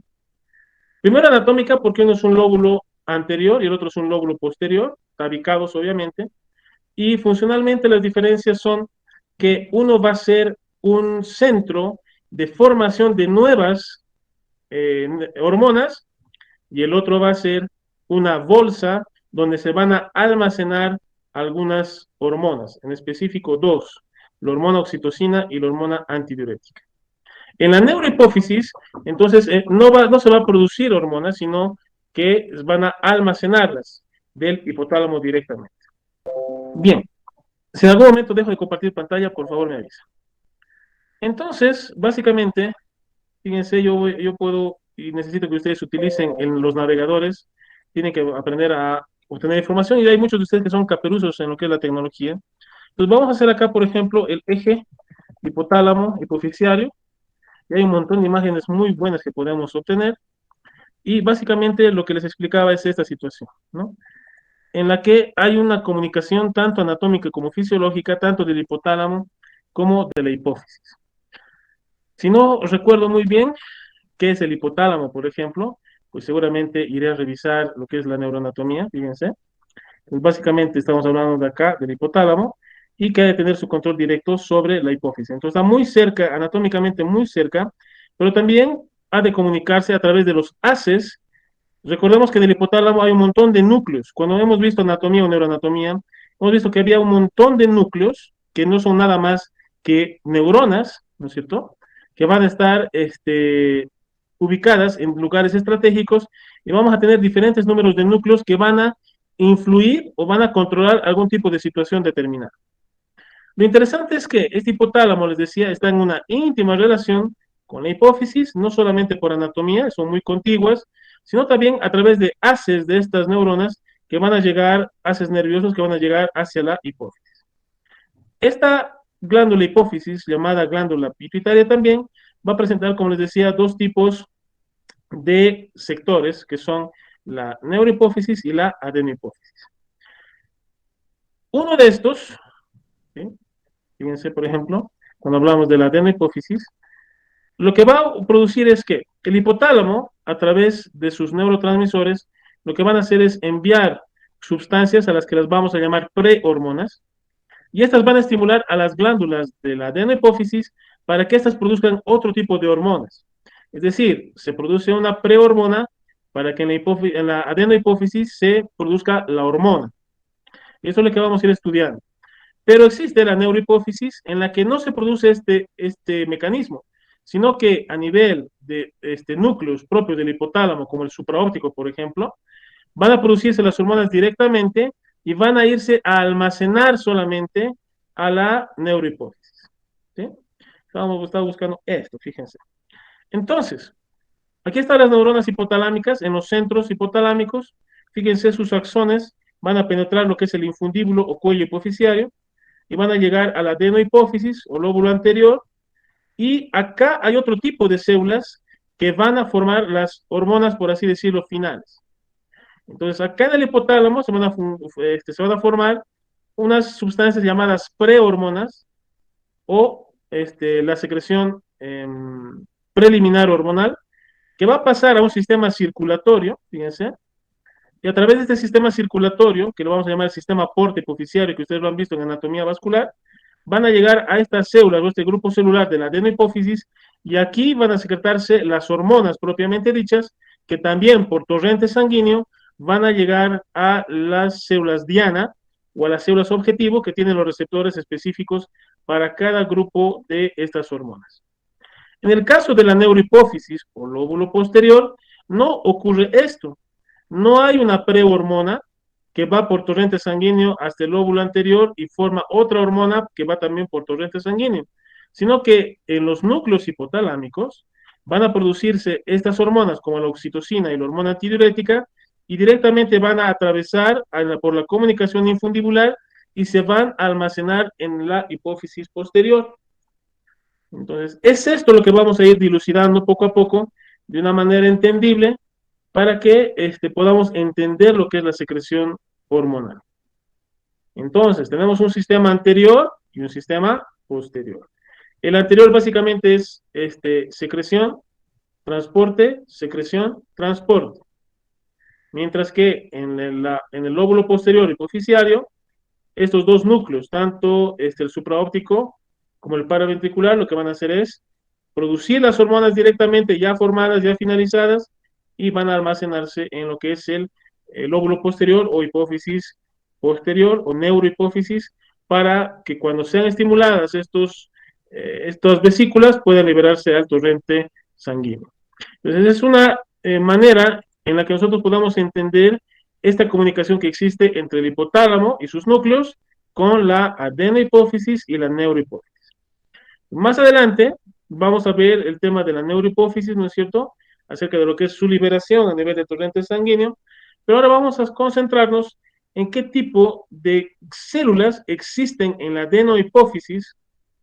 Primero anatómica porque uno es un lóbulo anterior y el otro es un lóbulo posterior, tabicados obviamente, y funcionalmente las diferencias son que uno va a ser un centro de formación de nuevas hormonas y el otro va a ser una bolsa donde se van a almacenar algunas hormonas, en específico dos, la hormona oxitocina y la hormona antidiurética. En la neurohipófisis, entonces, no se va a producir hormonas, sino que van a almacenarlas del hipotálamo directamente. Bien, si en algún momento dejo de compartir pantalla, por favor me avisa. Entonces, básicamente, fíjense, yo puedo y necesito que ustedes utilicen en los navegadores, tienen que aprender a obtener información y hay muchos de ustedes que son caperuzos en lo que es la tecnología. Entonces vamos a hacer acá, por ejemplo, el eje hipotálamo hipoficiario y hay un montón de imágenes muy buenas que podemos obtener y básicamente lo que les explicaba es esta situación, ¿no? En la que hay una comunicación tanto anatómica como fisiológica, tanto del hipotálamo como de la hipófisis. Si no recuerdo muy bien qué es el hipotálamo, por ejemplo, pues seguramente iré a revisar lo que es la neuroanatomía, fíjense. Pues básicamente estamos hablando de acá del hipotálamo y que ha de tener su control directo sobre la hipófisis. Entonces está muy cerca, anatómicamente muy cerca, pero también ha de comunicarse a través de los haces. Recordemos que en el hipotálamo hay un montón de núcleos. Cuando hemos visto anatomía o neuroanatomía, hemos visto que había un montón de núcleos que no son nada más que neuronas, ¿no es cierto?, que van a estar ubicadas en lugares estratégicos y vamos a tener diferentes números de núcleos que van a influir o van a controlar algún tipo de situación determinada. Lo interesante es que este hipotálamo, les decía, está en una íntima relación con la hipófisis, no solamente por anatomía, son muy contiguas, sino también a través de haces de estas neuronas que van a llegar, haces nerviosos que van a llegar hacia la hipófisis. Esta glándula hipófisis, llamada glándula pituitaria también, va a presentar, como les decía, dos tipos de sectores, que son la neurohipófisis y la adenohipófisis. Uno de estos, ¿sí?, fíjense, por ejemplo, cuando hablamos de la adenohipófisis, lo que va a producir es que el hipotálamo, a través de sus neurotransmisores, lo que van a hacer es enviar sustancias a las que las vamos a llamar prehormonas, y estas van a estimular a las glándulas de la adenohipófisis para que éstas produzcan otro tipo de hormonas. Es decir, se produce una prehormona para que en la adenohipófisis se produzca la hormona. Y eso es lo que vamos a ir estudiando. Pero existe la neurohipófisis en la que no se produce este mecanismo, sino que a nivel de núcleos propios del hipotálamo, como el supraóptico, por ejemplo, van a producirse las hormonas directamente y van a irse a almacenar solamente a la neurohipófisis. ¿Sí? Estaba buscando esto, fíjense. Entonces, aquí están las neuronas hipotalámicas en los centros hipotalámicos. Fíjense, sus axones van a penetrar lo que es el infundíbulo o cuello hipoficiario y van a llegar a la adenohipófisis o lóbulo anterior. Y acá hay otro tipo de células que van a formar las hormonas, por así decirlo, finales. Entonces, acá en el hipotálamo se van a formar unas sustancias llamadas prehormonas o la secreción preliminar hormonal, que va a pasar a un sistema circulatorio, fíjense, y a través de este sistema circulatorio, que lo vamos a llamar el sistema porte hipoficiario, que ustedes lo han visto en anatomía vascular, van a llegar a estas células o este grupo celular de la adenohipófisis, y aquí van a secretarse las hormonas propiamente dichas, que también por torrente sanguíneo van a llegar a las células diana o a las células objetivo que tienen los receptores específicos para cada grupo de estas hormonas. En el caso de la neurohipófisis o lóbulo posterior, no ocurre esto. No hay una prehormona que va por torrente sanguíneo hasta el lóbulo anterior y forma otra hormona que va también por torrente sanguíneo, sino que en los núcleos hipotalámicos van a producirse estas hormonas como la oxitocina y la hormona antidiurética y directamente van a atravesar por la comunicación infundibular y se van a almacenar en la hipófisis posterior. Entonces, es esto lo que vamos a ir dilucidando poco a poco de una manera entendible para que podamos entender lo que es la secreción hormonal. Entonces, tenemos un sistema anterior y un sistema posterior. El anterior básicamente es secreción, transporte, secreción, transporte. Mientras que en el lóbulo posterior hipofisiario, estos dos núcleos, tanto el supraóptico como el paraventricular, lo que van a hacer es producir las hormonas directamente ya formadas, ya finalizadas, y van a almacenarse en lo que es el lóbulo posterior o hipófisis posterior o neurohipófisis, para que cuando sean estimuladas estas vesículas puedan liberarse al torrente sanguíneo. Entonces es una manera en la que nosotros podamos entender esta comunicación que existe entre el hipotálamo y sus núcleos con la adenohipófisis y la neurohipófisis. Más adelante vamos a ver el tema de la neurohipófisis, ¿no es cierto?, acerca de lo que es su liberación a nivel de torrente sanguíneo, pero ahora vamos a concentrarnos en qué tipo de células existen en la adenohipófisis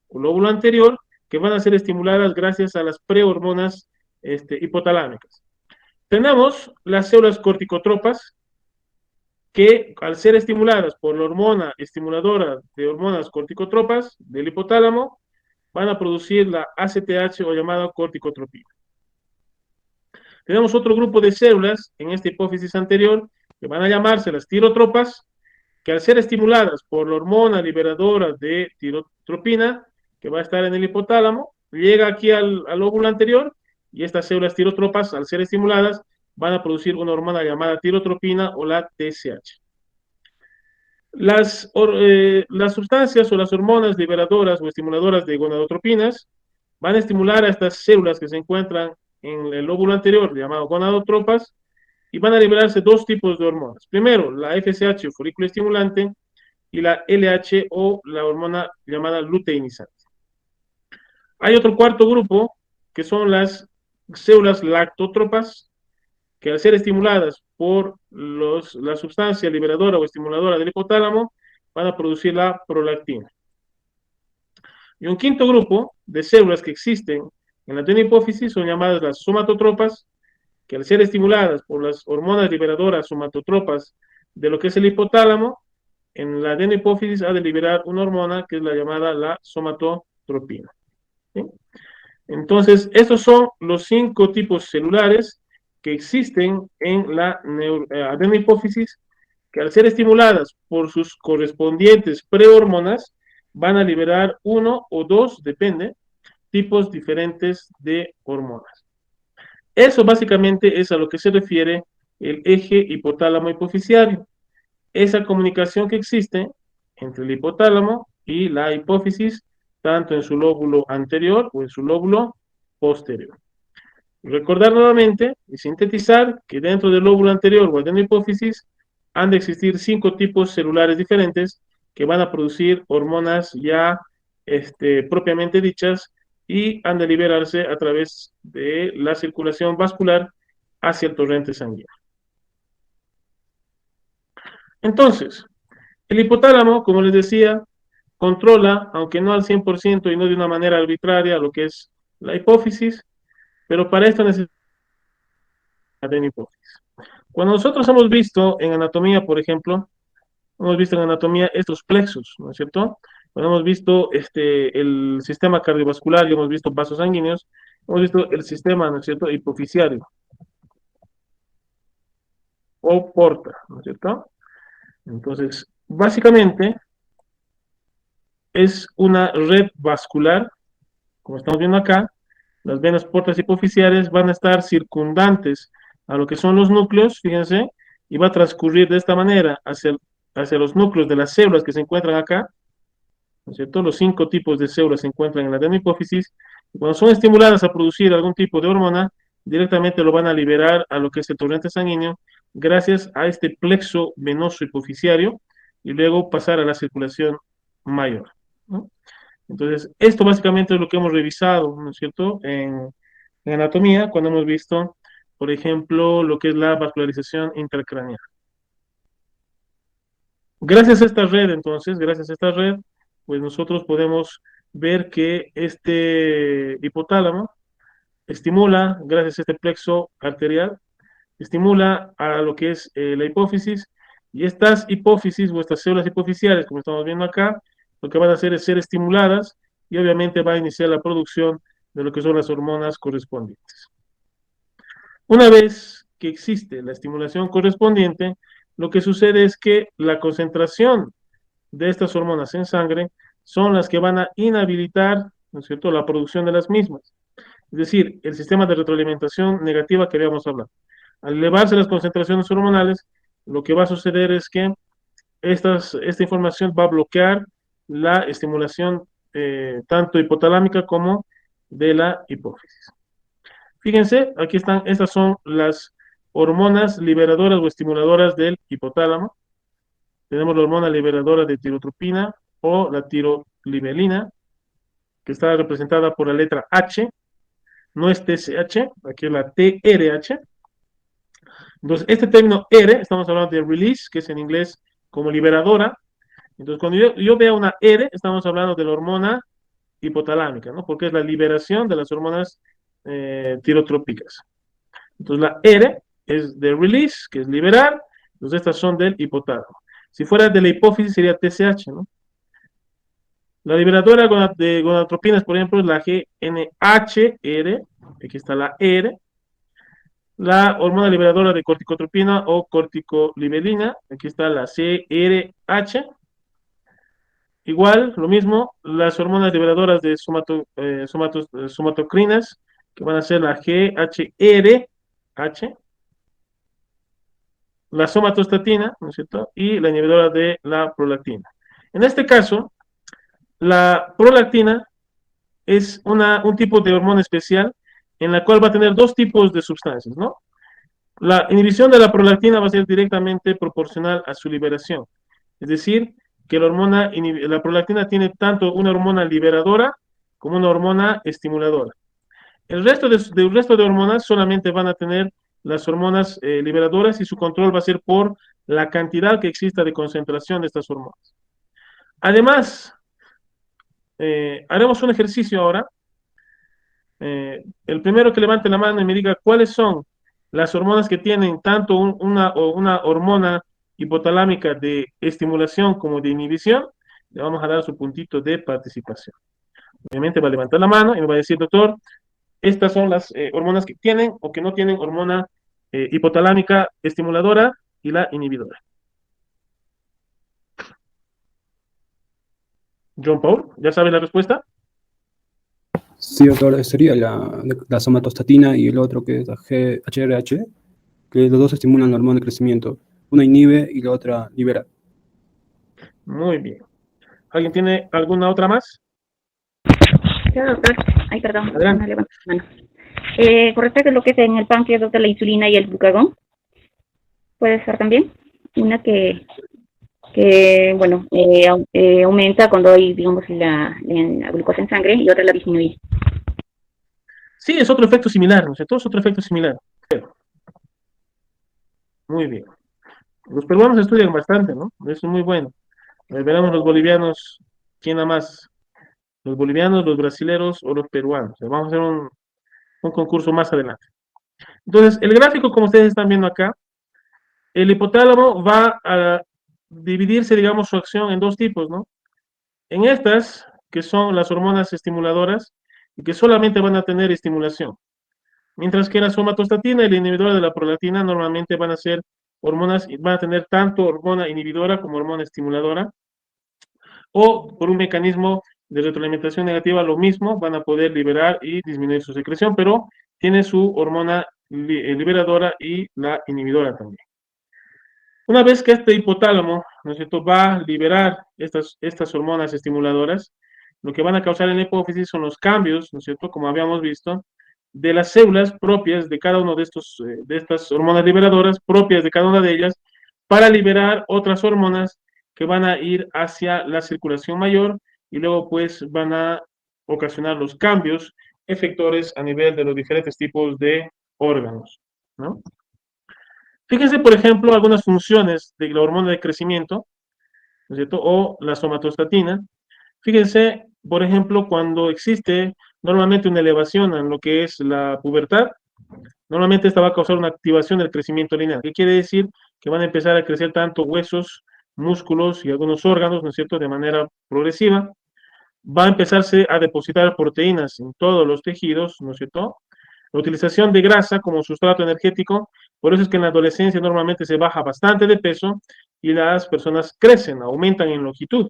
o lóbulo anterior que van a ser estimuladas gracias a las prehormonas hipotalámicas. Tenemos las células corticotropas, que al ser estimuladas por la hormona estimuladora de hormonas corticotropas del hipotálamo, van a producir la ACTH o llamada corticotropina. Tenemos otro grupo de células en esta hipófisis anterior que van a llamarse las tirotropas, que al ser estimuladas por la hormona liberadora de tirotropina, que va a estar en el hipotálamo, llega aquí al lóbulo anterior y estas células tirotropas, al ser estimuladas, van a producir una hormona llamada tirotropina o la TSH. Las sustancias o las hormonas liberadoras o estimuladoras de gonadotropinas van a estimular a estas células que se encuentran en el lóbulo anterior, llamado gonadotropas, y van a liberarse dos tipos de hormonas. Primero, la FSH o folículo estimulante y la LH o la hormona llamada luteinizante. Hay otro cuarto grupo que son las células lactótropas, que al ser estimuladas por la sustancia liberadora o estimuladora del hipotálamo, van a producir la prolactina. Y un quinto grupo de células que existen en la adenohipófisis son llamadas las somatotropas, que al ser estimuladas por las hormonas liberadoras somatotropas de lo que es el hipotálamo, en la adenohipófisis ha de liberar una hormona que es la llamada la somatotropina. ¿Sí? Entonces, estos son los 5 tipos celulares que existen en la adenohipófisis, que al ser estimuladas por sus correspondientes prehormonas, van a liberar 1 o 2, depende, tipos diferentes de hormonas. Eso básicamente es a lo que se refiere el eje hipotálamo hipofisiario. Esa comunicación que existe entre el hipotálamo y la hipófisis, tanto en su lóbulo anterior o en su lóbulo posterior. Recordar nuevamente y sintetizar que dentro del lóbulo anterior o adenohipófisis han de existir 5 tipos celulares diferentes que van a producir hormonas ya propiamente dichas y han de liberarse a través de la circulación vascular hacia el torrente sanguíneo. Entonces, el hipotálamo, como les decía, controla, aunque no al 100% y no de una manera arbitraria, lo que es la hipófisis, pero para esto necesitamos la adenohipófisis. Cuando nosotros hemos visto en anatomía, por ejemplo, hemos visto en anatomía estos plexos, ¿no es cierto? Cuando hemos visto el sistema cardiovascular y hemos visto vasos sanguíneos, hemos visto el sistema, ¿no es cierto?, hipofisiario o porta, ¿no es cierto? Entonces, básicamente es una red vascular, como estamos viendo acá. Las venas portas hipofisiales van a estar circundantes a lo que son los núcleos, fíjense, y va a transcurrir de esta manera hacia los núcleos de las células que se encuentran acá, ¿no es cierto? Los 5 tipos de células se encuentran en la adenohipófisis, y cuando son estimuladas a producir algún tipo de hormona, directamente lo van a liberar a lo que es el torrente sanguíneo, gracias a este plexo venoso hipoficiario y luego pasar a la circulación mayor, ¿no? Entonces, esto básicamente es lo que hemos revisado, ¿no es cierto?, en anatomía, cuando hemos visto, por ejemplo, lo que es la vascularización intracraneal. Gracias a esta red, entonces, gracias a esta red, pues nosotros podemos ver que este hipotálamo estimula, gracias a este plexo arterial, estimula a lo que es la hipófisis, y estas hipófisis o estas células hipoficiales, como estamos viendo acá, lo que van a hacer es ser estimuladas y obviamente va a iniciar la producción de lo que son las hormonas correspondientes. Una vez que existe la estimulación correspondiente, lo que sucede es que la concentración de estas hormonas en sangre son las que van a inhabilitar, ¿no es cierto?, la producción de las mismas. Es decir, el sistema de retroalimentación negativa que habíamos hablado. Al elevarse las concentraciones hormonales, lo que va a suceder es que esta información va a bloquear la estimulación tanto hipotalámica como de la hipófisis. Fíjense, aquí están, estas son las hormonas liberadoras o estimuladoras del hipotálamo. Tenemos la hormona liberadora de tirotropina o la tirolibelina, que está representada por la letra H, no es TSH, aquí es la TRH. Entonces, este término R, estamos hablando de release, que es en inglés como liberadora. Entonces, cuando yo vea una R, estamos hablando de la hormona hipotalámica, ¿no? Porque es la liberación de las hormonas tirotrópicas. Entonces, la R es de release, que es liberar. Entonces, estas son del hipotálamo. Si fuera de la hipófisis, sería TSH, ¿no? La liberadora de gonadotropinas, por ejemplo, es la GNHR, aquí está la R. La hormona liberadora de corticotropina o corticolibelina, aquí está la CRH. Igual, lo mismo, las hormonas liberadoras de somatocrinas, que van a ser la GHRH, la somatostatina, ¿no es cierto?, y la inhibidora de la prolactina. En este caso, la prolactina es un tipo de hormona especial en la cual va a tener dos tipos de sustancias, ¿no? La inhibición de la prolactina va a ser directamente proporcional a su liberación. Es decir, que la prolactina tiene tanto una hormona liberadora como una hormona estimuladora. El resto de hormonas solamente van a tener las hormonas liberadoras y su control va a ser por la cantidad que exista de concentración de estas hormonas. Además, haremos un ejercicio ahora. El primero que levante la mano y me diga cuáles son las hormonas que tienen tanto una hormona hipotalámica de estimulación como de inhibición, le vamos a dar su puntito de participación. Obviamente va a levantar la mano y me va a decir, doctor, estas son las hormonas que tienen o que no tienen hormona hipotalámica estimuladora y la inhibidora. John Paul, ¿ya sabe la respuesta? Sí, doctor, sería la somatostatina y el otro que es la GHRH, que los dos estimulan la hormona de crecimiento. Una inhibe y la otra libera. Muy bien. ¿Alguien tiene alguna otra más? Yo, doctor. Ay, perdón. Adelante. No levanto la mano. Con respecto a lo que es en el páncreas, doctor, la insulina y el glucagón, puede ser también una que bueno, aumenta cuando hay, digamos, la glucosa en sangre y otra la disminuye. Sí, es otro efecto similar, ¿no es cierto? Es otro efecto similar. Muy bien. Los peruanos estudian bastante, ¿no? Eso es muy bueno. Veremos los bolivianos, ¿quién da más? ¿Los bolivianos, los brasileros o los peruanos? Vamos a hacer un concurso más adelante. Entonces, el gráfico, como ustedes están viendo acá, el hipotálamo va a dividirse, digamos, su acción en dos tipos, ¿no? En estas, que son las hormonas estimuladoras, y que solamente van a tener estimulación. Mientras que la somatostatina y la inhibidora de la prolactina normalmente van a ser hormonas, van a tener tanto hormona inhibidora como hormona estimuladora, o por un mecanismo de retroalimentación negativa, lo mismo, van a poder liberar y disminuir su secreción, pero tiene su hormona liberadora y la inhibidora también. Una vez que este hipotálamo, ¿no es cierto?, va a liberar estas hormonas estimuladoras, lo que van a causar en la hipófisis son los cambios, ¿no es cierto?, como habíamos visto, de las células propias de cada uno de estas hormonas liberadoras, propias de cada una de ellas, para liberar otras hormonas que van a ir hacia la circulación mayor y luego pues van a ocasionar los cambios efectores a nivel de los diferentes tipos de órganos, ¿no? Fíjense, por ejemplo, algunas funciones de la hormona de crecimiento, ¿no es cierto? O la somatostatina. Fíjense, por ejemplo, cuando existe normalmente una elevación en lo que es la pubertad, normalmente esta va a causar una activación del crecimiento lineal. ¿Qué quiere decir? Que van a empezar a crecer tanto huesos, músculos y algunos órganos, ¿no es cierto?, de manera progresiva. Va a empezarse a depositar proteínas en todos los tejidos, ¿no es cierto? La utilización de grasa como sustrato energético, por eso es que en la adolescencia normalmente se baja bastante de peso y las personas crecen, aumentan en longitud.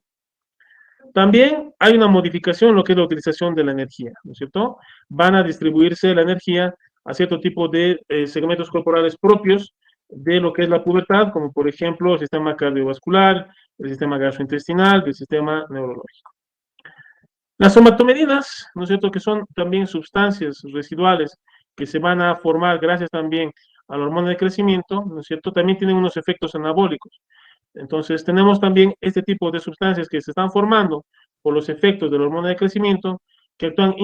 También hay una modificación en lo que es la utilización de la energía, ¿no es cierto? Van a distribuirse la energía a cierto tipo de segmentos corporales propios de lo que es la pubertad, como por ejemplo el sistema cardiovascular, el sistema gastrointestinal, el sistema neurológico. Las somatomedinas, ¿no es cierto?, que son también sustancias residuales que se van a formar gracias también a la hormona de crecimiento, ¿no es cierto?, también tienen unos efectos anabólicos. Entonces, tenemos también este tipo de sustancias que se están formando por los efectos de la hormona de crecimiento, que actúan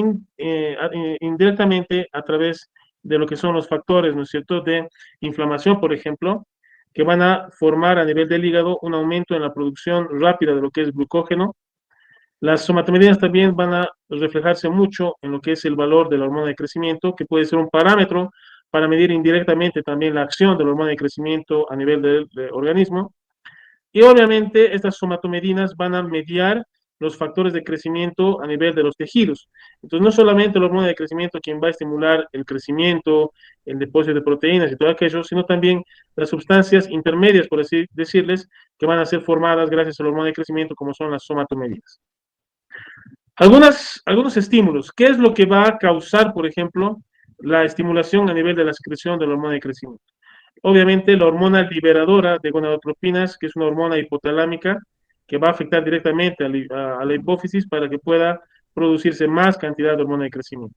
indirectamente a través de lo que son los factores, ¿no es cierto?, de inflamación, por ejemplo, que van a formar a nivel del hígado un aumento en la producción rápida de lo que es glucógeno. Las somatomedinas también van a reflejarse mucho en lo que es el valor de la hormona de crecimiento, que puede ser un parámetro para medir indirectamente también la acción de la hormona de crecimiento a nivel del organismo. Y obviamente estas somatomedinas van a mediar los factores de crecimiento a nivel de los tejidos. Entonces, no solamente la hormona de crecimiento quien va a estimular el crecimiento, el depósito de proteínas y todo aquello, sino también las sustancias intermedias, por así decirles, que van a ser formadas gracias a la hormona de crecimiento, como son las somatomedinas. Algunos estímulos. ¿Qué es lo que va a causar, por ejemplo, la estimulación a nivel de la secreción de la hormona de crecimiento? Obviamente, la hormona liberadora de gonadotropinas, que es una hormona hipotalámica, que va a afectar directamente a la hipófisis para que pueda producirse más cantidad de hormona de crecimiento.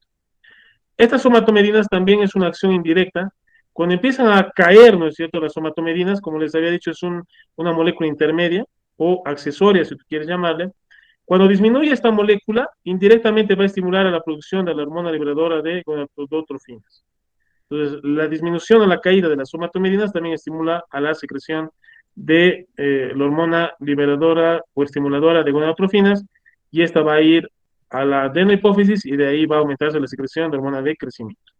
Estas somatomedinas también es una acción indirecta. Cuando empiezan a caer, ¿no es cierto?, las somatomedinas, como les había dicho, es una molécula intermedia o accesoria, si tú quieres llamarle. Cuando disminuye esta molécula, indirectamente va a estimular a la producción de la hormona liberadora de gonadotropinas. Entonces, la disminución o la caída de las somatomedinas también estimula a la secreción de la hormona liberadora o estimuladora de gonadotrofinas, y esta va a ir a la adenohipófisis y de ahí va a aumentarse la secreción de hormona de crecimiento.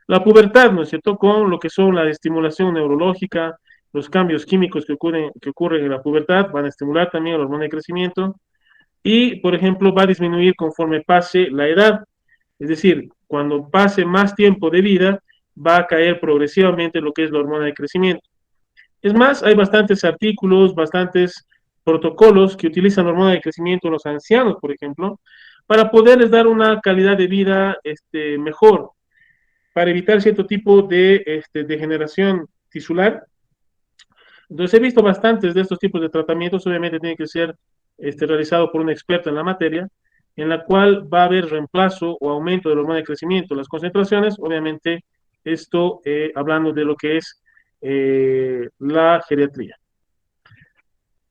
La pubertad, ¿no es cierto?, con lo que son la estimulación neurológica, los cambios químicos que ocurren en la pubertad, van a estimular también la hormona de crecimiento y, por ejemplo, va a disminuir conforme pase la edad. Es decir, cuando pase más tiempo de vida, va a caer progresivamente lo que es la hormona de crecimiento. Es más, hay bastantes artículos, bastantes protocolos que utilizan la hormona de crecimiento en los ancianos, por ejemplo, para poderles dar una calidad de vida mejor, para evitar cierto tipo de degeneración tisular. Entonces, he visto bastantes de estos tipos de tratamientos, obviamente tiene que ser realizado por un experto en la materia, en la cual va a haber reemplazo o aumento de la hormona de crecimiento. Las concentraciones, obviamente, esto hablando de lo que es la geriatría.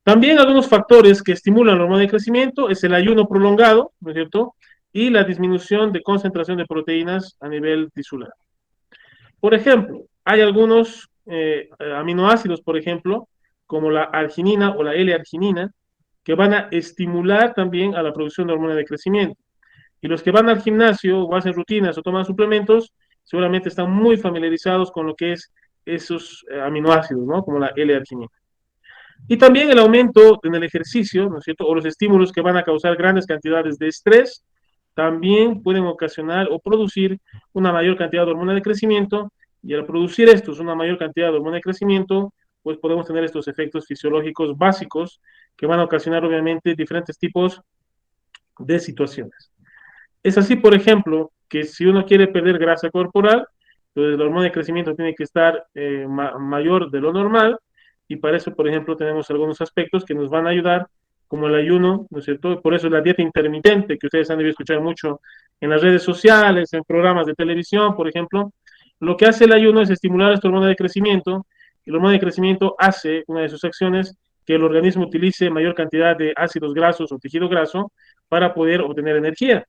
También algunos factores que estimulan la hormona de crecimiento es el ayuno prolongado, ¿no es cierto?, y la disminución de concentración de proteínas a nivel tisular. Por ejemplo, hay algunos aminoácidos, por ejemplo, como la arginina o la L-arginina, que van a estimular también a la producción de hormona de crecimiento. Y los que van al gimnasio o hacen rutinas o toman suplementos, seguramente están muy familiarizados con lo que es esos aminoácidos, ¿no?, como la L-arginina. Y también el aumento en el ejercicio, ¿no es cierto?, o los estímulos que van a causar grandes cantidades de estrés, también pueden ocasionar o producir una mayor cantidad de hormona de crecimiento, y al producir estos una mayor cantidad de hormona de crecimiento, pues podemos tener estos efectos fisiológicos básicos que van a ocasionar obviamente diferentes tipos de situaciones. Es así, por ejemplo, que si uno quiere perder grasa corporal, entonces la hormona de crecimiento tiene que estar mayor de lo normal, y para eso, por ejemplo, tenemos algunos aspectos que nos van a ayudar como el ayuno, ¿no es cierto? Por eso la dieta intermitente, que ustedes han debido escuchar mucho en las redes sociales, en programas de televisión, por ejemplo, lo que hace el ayuno es estimular esta hormona de crecimiento, y la hormona de crecimiento hace una de sus acciones que el organismo utilice mayor cantidad de ácidos grasos o tejido graso para poder obtener energía.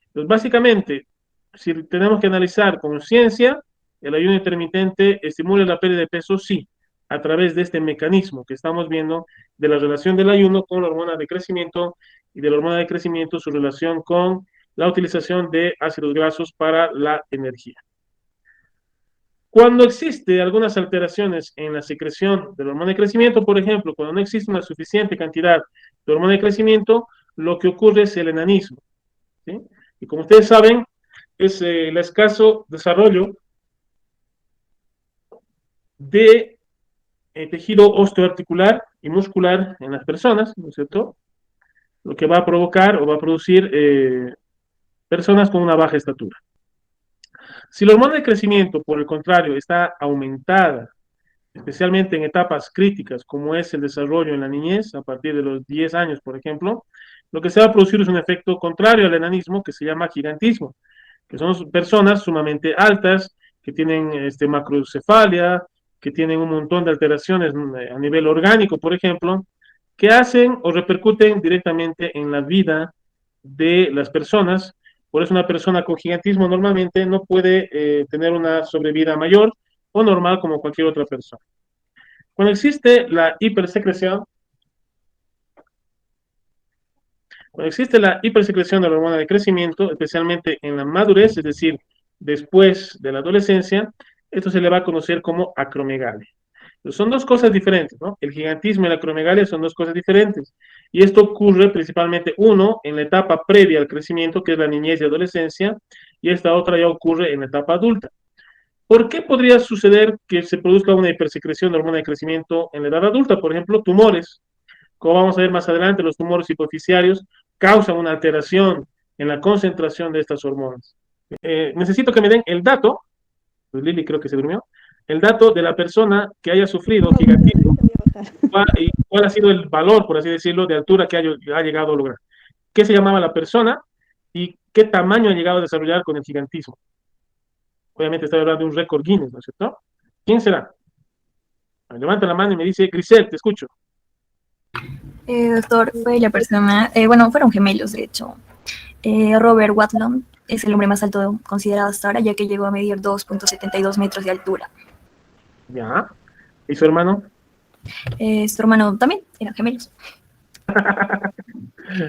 Entonces, básicamente, si tenemos que analizar con ciencia, el ayuno intermitente estimula la pérdida de peso, sí, a través de este mecanismo que estamos viendo de la relación del ayuno con la hormona de crecimiento y de la hormona de crecimiento su relación con la utilización de ácidos grasos para la energía. Cuando existe algunas alteraciones en la secreción de la hormona de crecimiento, por ejemplo, cuando no existe una suficiente cantidad de hormona de crecimiento, lo que ocurre es el enanismo, ¿sí? Y como ustedes saben, es el escaso desarrollo de tejido osteoarticular y muscular en las personas, ¿no es cierto? Lo que va a provocar o va a producir personas con una baja estatura. Si la hormona de crecimiento, por el contrario, está aumentada, especialmente en etapas críticas, como es el desarrollo en la niñez, a partir de los 10 años, por ejemplo, lo que se va a producir es un efecto contrario al enanismo que se llama gigantismo, que son personas sumamente altas, que tienen macrocefalia, que tienen un montón de alteraciones a nivel orgánico, por ejemplo, que hacen o repercuten directamente en la vida de las personas. Por eso una persona con gigantismo normalmente no puede tener una sobrevida mayor o normal como cualquier otra persona. Cuando existe la hipersecreción, de la hormona de crecimiento, especialmente en la madurez, es decir, después de la adolescencia, esto se le va a conocer como acromegalia. Son dos cosas diferentes, ¿no? El gigantismo y la acromegalia son dos cosas diferentes. Y esto ocurre principalmente, uno, en la etapa previa al crecimiento, que es la niñez y adolescencia, y esta otra ya ocurre en la etapa adulta. ¿Por qué podría suceder que se produzca una hipersecreción de hormona de crecimiento en la edad adulta? Por ejemplo, tumores. Como vamos a ver más adelante, los tumores hipoficiarios causan una alteración en la concentración de estas hormonas. Necesito que me den el dato, pues Lili creo que se durmió, el dato de la persona que haya sufrido gigantismo y cuál ha sido el valor, por así decirlo, de altura que ha llegado a lograr. ¿Qué se llamaba la persona y qué tamaño ha llegado a desarrollar con el gigantismo? Obviamente estoy hablando de un récord Guinness, ¿no es cierto? ¿Quién será? Levanta la mano y me dice, Grisel, te escucho. Doctor, fue la persona, fueron gemelos, de hecho. Robert Watlon es el hombre más alto considerado hasta ahora, ya que llegó a medir 2.72 metros de altura. Ya. ¿Y su hermano? Su hermano también, eran gemelos.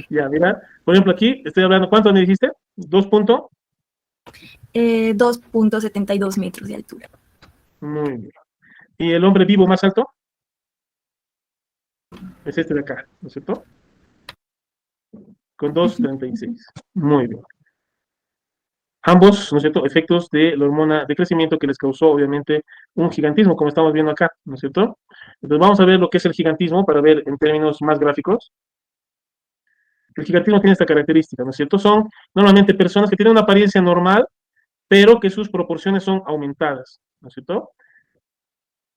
Ya, mira. Por ejemplo, aquí estoy hablando, ¿cuánto me dijiste? 2.72 metros de altura. Muy bien. ¿Y el hombre vivo más alto? Es este de acá, ¿no es cierto? Con 2.36. Muy bien. Ambos, ¿no es cierto?, efectos de la hormona de crecimiento que les causó, obviamente, un gigantismo, como estamos viendo acá, ¿no es cierto? Entonces vamos a ver lo que es el gigantismo para ver en términos más gráficos. El gigantismo tiene esta característica, ¿no es cierto? Son normalmente personas que tienen una apariencia normal, pero que sus proporciones son aumentadas, ¿no es cierto?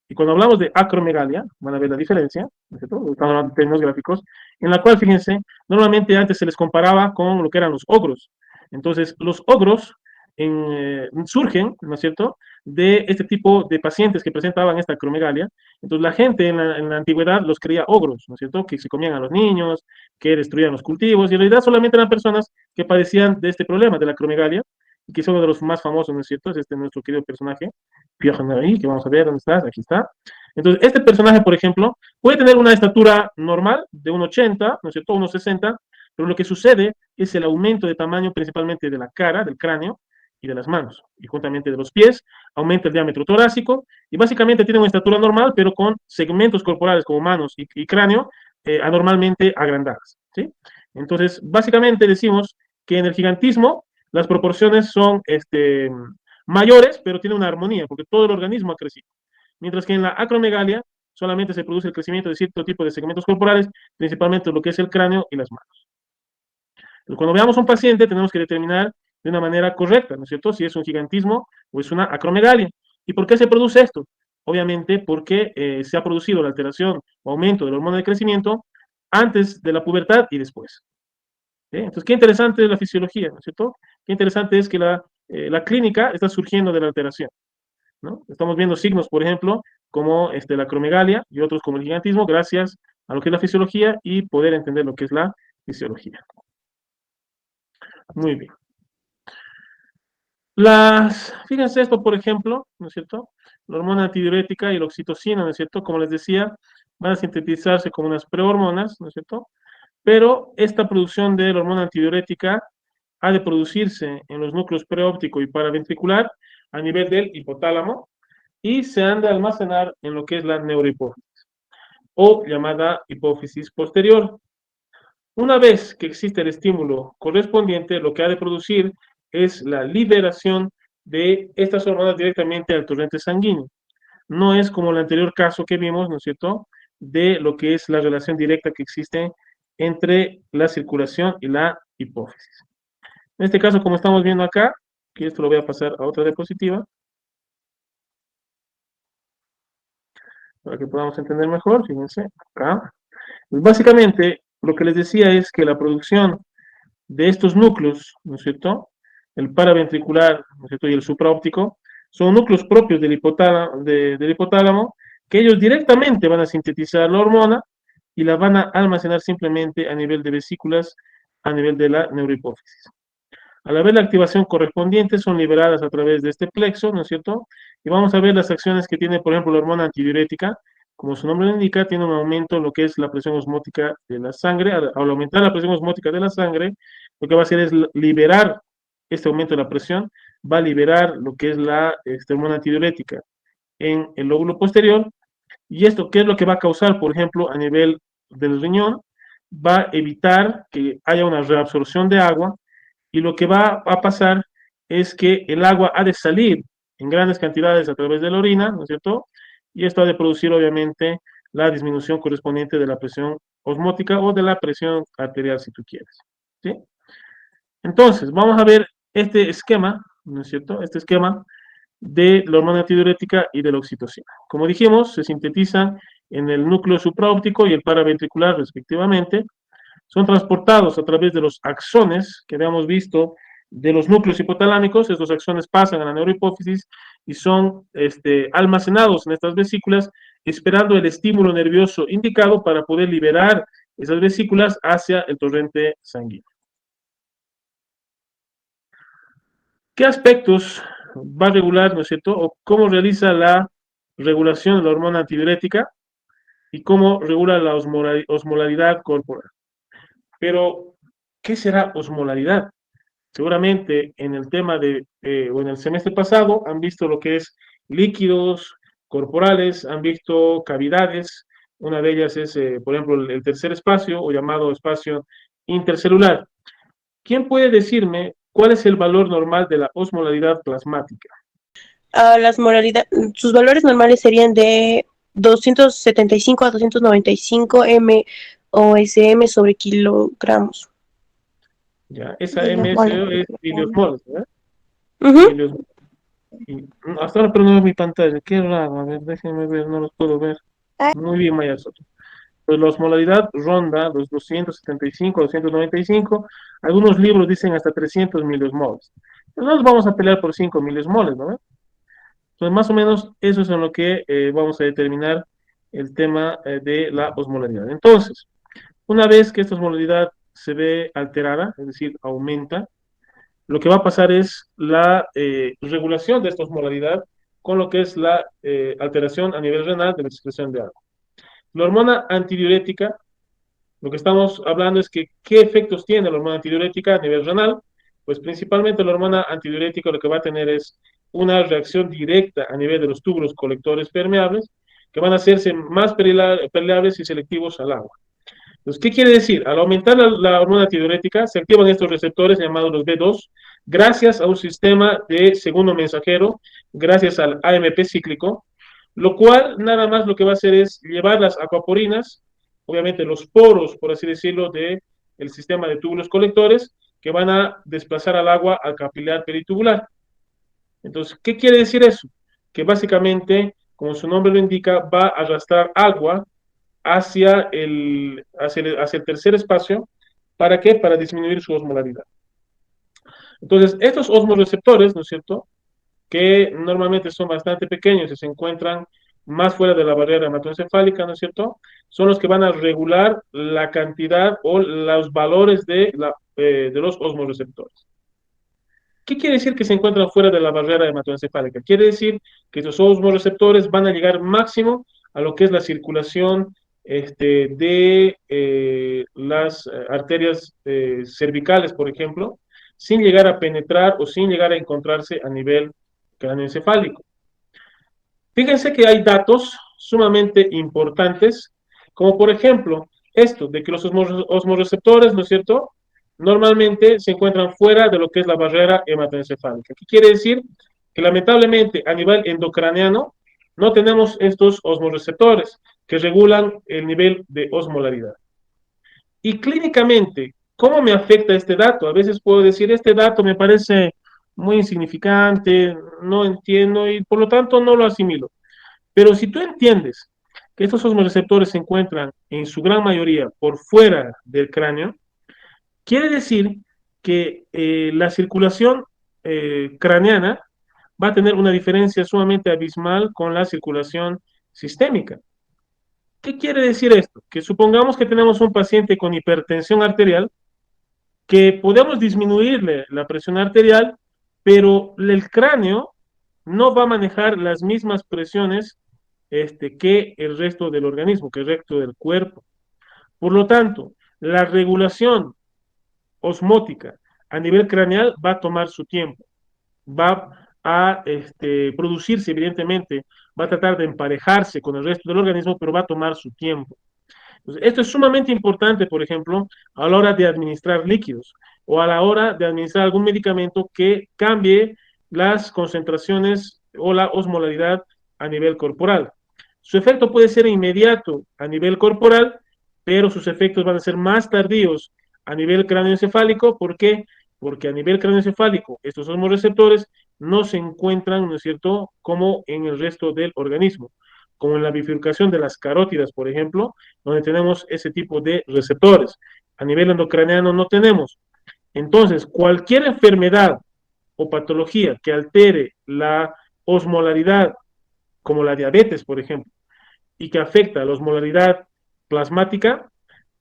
Y cuando hablamos de acromegalia, van a ver la diferencia, ¿no es cierto? Estamos hablando de términos gráficos, en la cual, fíjense, normalmente antes se les comparaba con lo que eran los ogros. Entonces, los ogros surgen, ¿no es cierto?, de este tipo de pacientes que presentaban esta acromegalia. Entonces, la gente en la antigüedad los creía ogros, ¿no es cierto?, que se comían a los niños, que destruían los cultivos, y en realidad solamente eran personas que padecían de este problema, de la acromegalia, y que es uno de los más famosos, ¿no es cierto?, es nuestro querido personaje, Pierre Henry, que vamos a ver dónde estás, aquí está. Entonces, este personaje, por ejemplo, puede tener una estatura normal de 1,80, ¿no es cierto?, 1,60, pero lo que sucede es el aumento de tamaño principalmente de la cara, del cráneo y de las manos, y juntamente de los pies, aumenta el diámetro torácico, y básicamente tiene una estatura normal, pero con segmentos corporales como manos y cráneo anormalmente agrandadas, ¿sí? Entonces, básicamente decimos que en el gigantismo las proporciones son mayores, pero tiene una armonía, porque todo el organismo ha crecido. Mientras que en la acromegalia solamente se produce el crecimiento de cierto tipo de segmentos corporales, principalmente lo que es el cráneo y las manos. Entonces, cuando veamos a un paciente, tenemos que determinar de una manera correcta, ¿no es cierto?, si es un gigantismo o es una acromegalia. ¿Y por qué se produce esto? Obviamente porque se ha producido la alteración o aumento de la hormona de crecimiento antes de la pubertad y después. ¿Sí? Entonces, qué interesante es la fisiología, ¿no es cierto? Qué interesante es que la clínica está surgiendo de la alteración, ¿no? Estamos viendo signos, por ejemplo, como la acromegalia y otros como el gigantismo, gracias a lo que es la fisiología y poder entender lo que es la fisiología. Muy bien. Fíjense esto, por ejemplo, ¿no es cierto? La hormona antidiurética y la oxitocina, ¿no es cierto? Como les decía, van a sintetizarse como unas prehormonas, ¿no es cierto? Pero esta producción de la hormona antidiurética ha de producirse en los núcleos preóptico y paraventricular a nivel del hipotálamo y se han de almacenar en lo que es la neurohipófisis o llamada hipófisis posterior. Una vez que existe el estímulo correspondiente, lo que ha de producir es la liberación de estas hormonas directamente al torrente sanguíneo. No es como el anterior caso que vimos, ¿no es cierto?, de lo que es la relación directa que existe entre la circulación y la hipófisis. En este caso, como estamos viendo acá, que esto lo voy a pasar a otra diapositiva, para que podamos entender mejor, fíjense, acá. Pues básicamente, lo que les decía es que la producción de estos núcleos, ¿no es cierto?, el paraventricular, ¿no es cierto?, y el supraóptico, son núcleos propios del hipotálamo, que ellos directamente van a sintetizar la hormona y la van a almacenar simplemente a nivel de vesículas, a nivel de la neurohipófisis. Al haber la activación correspondiente, son liberadas a través de este plexo, ¿no es cierto? Y vamos a ver las acciones que tiene, por ejemplo, la hormona antidiurética. Como su nombre lo indica, tiene un aumento en lo que es la presión osmótica de la sangre. Al aumentar la presión osmótica de la sangre, lo que va a hacer es liberar este aumento de la presión, va a liberar lo que es la hormona antidiurética en el lóbulo posterior. ¿Y esto qué es lo que va a causar, por ejemplo, a nivel del riñón? Va a evitar que haya una reabsorción de agua y lo que va a pasar es que el agua ha de salir en grandes cantidades a través de la orina, ¿no es cierto? Y esto ha de producir, obviamente, la disminución correspondiente de la presión osmótica o de la presión arterial, si tú quieres, ¿sí? Entonces, vamos a ver este esquema, ¿no es cierto? Este esquema de la hormona antidiurética y de la oxitocina. Como dijimos, se sintetizan en el núcleo supraóptico y el paraventricular, respectivamente. Son transportados a través de los axones que habíamos visto de los núcleos hipotalámicos. Estos axones pasan a la neurohipófisis y son almacenados en estas vesículas, esperando el estímulo nervioso indicado para poder liberar esas vesículas hacia el torrente sanguíneo. ¿Qué aspectos va a regular, no es cierto? O cómo realiza la regulación de la hormona antidiurética y cómo regula la osmolaridad corporal. Pero, ¿qué será osmolaridad? Seguramente en el tema o en el semestre pasado han visto lo que es líquidos corporales, han visto cavidades. Una de ellas es, por ejemplo, el tercer espacio o llamado espacio intercelular. ¿Quién puede decirme cuál es el valor normal de la osmolaridad plasmática? Sus valores normales serían de 275 a 295 mOSM sobre kilogramos. Ya, esa MSO es miliosmoles, ¿verdad? Hasta ahora, pero no veo mi pantalla. Qué raro, a ver, déjenme ver, no los puedo ver. Muy bien, Maya Soto. Pues la osmolaridad ronda los 275 a 295. Algunos libros dicen hasta 300 miliosmoles. Pero no nos vamos a pelear por 5 miliosmoles, ¿no? Entonces, más o menos, eso es en lo que vamos a determinar el tema de la osmolaridad. Entonces, una vez que esta osmolaridad se ve alterada, es decir, aumenta, lo que va a pasar es la regulación de esta osmolaridad con lo que es la alteración a nivel renal de la excreción de agua. La hormona antidiurética, lo que estamos hablando es que qué efectos tiene la hormona antidiurética a nivel renal. Pues principalmente la hormona antidiurética lo que va a tener es una reacción directa a nivel de los túbulos colectores permeables que van a hacerse más permeables y selectivos al agua. Entonces, ¿qué quiere decir? Al aumentar la hormona antidiurética, se activan estos receptores llamados los B2, gracias a un sistema de segundo mensajero, gracias al AMP cíclico, lo cual nada más lo que va a hacer es llevar las acuaporinas, obviamente los poros, por así decirlo, del sistema de túbulos colectores, que van a desplazar al agua al capilar peritubular. Entonces, ¿qué quiere decir eso? Que básicamente, como su nombre lo indica, va a arrastrar agua hacia el tercer espacio. ¿Para qué? Para disminuir su osmolaridad. Entonces, estos osmoreceptores, ¿no es cierto?, que normalmente son bastante pequeños y se encuentran más fuera de la barrera hematoencefálica, ¿no es cierto?, son los que van a regular la cantidad o los valores de los osmoreceptores. ¿Qué quiere decir que se encuentran fuera de la barrera hematoencefálica? Quiere decir que estos osmoreceptores van a llegar máximo a lo que es la circulación de las arterias cervicales, por ejemplo, sin llegar a penetrar o sin llegar a encontrarse a nivel cráneoencefálico. Fíjense que hay datos sumamente importantes, como por ejemplo esto, de que los osmoreceptores, ¿no es cierto?, normalmente se encuentran fuera de lo que es la barrera hematoencefálica. ¿Qué quiere decir? Que lamentablemente a nivel endocraniano no tenemos estos osmoreceptores que regulan el nivel de osmolaridad. Y clínicamente, ¿cómo me afecta este dato? A veces puedo decir, este dato me parece muy insignificante, no entiendo y por lo tanto no lo asimilo. Pero si tú entiendes que estos osmoreceptores se encuentran en su gran mayoría por fuera del cráneo, quiere decir que la circulación craneana va a tener una diferencia sumamente abismal con la circulación sistémica. ¿Qué quiere decir esto? Que supongamos que tenemos un paciente con hipertensión arterial, que podemos disminuirle la presión arterial, pero el cráneo no va a manejar las mismas presiones que el resto del organismo, que el resto del cuerpo. Por lo tanto, la regulación osmótica a nivel craneal va a tomar su tiempo, va a producirse, evidentemente, va a tratar de emparejarse con el resto del organismo, pero va a tomar su tiempo. Entonces, esto es sumamente importante, por ejemplo, a la hora de administrar líquidos o a la hora de administrar algún medicamento que cambie las concentraciones o la osmolaridad a nivel corporal. Su efecto puede ser inmediato a nivel corporal, pero sus efectos van a ser más tardíos a nivel cráneoencefálico. ¿Por qué? Porque a nivel cráneoencefálico estos osmoreceptores no se encuentran, ¿no es cierto?, como en el resto del organismo, como en la bifurcación de las carótidas, por ejemplo, donde tenemos ese tipo de receptores. A nivel endocraneano no tenemos. Entonces, cualquier enfermedad o patología que altere la osmolaridad, como la diabetes, por ejemplo, y que afecta a la osmolaridad plasmática,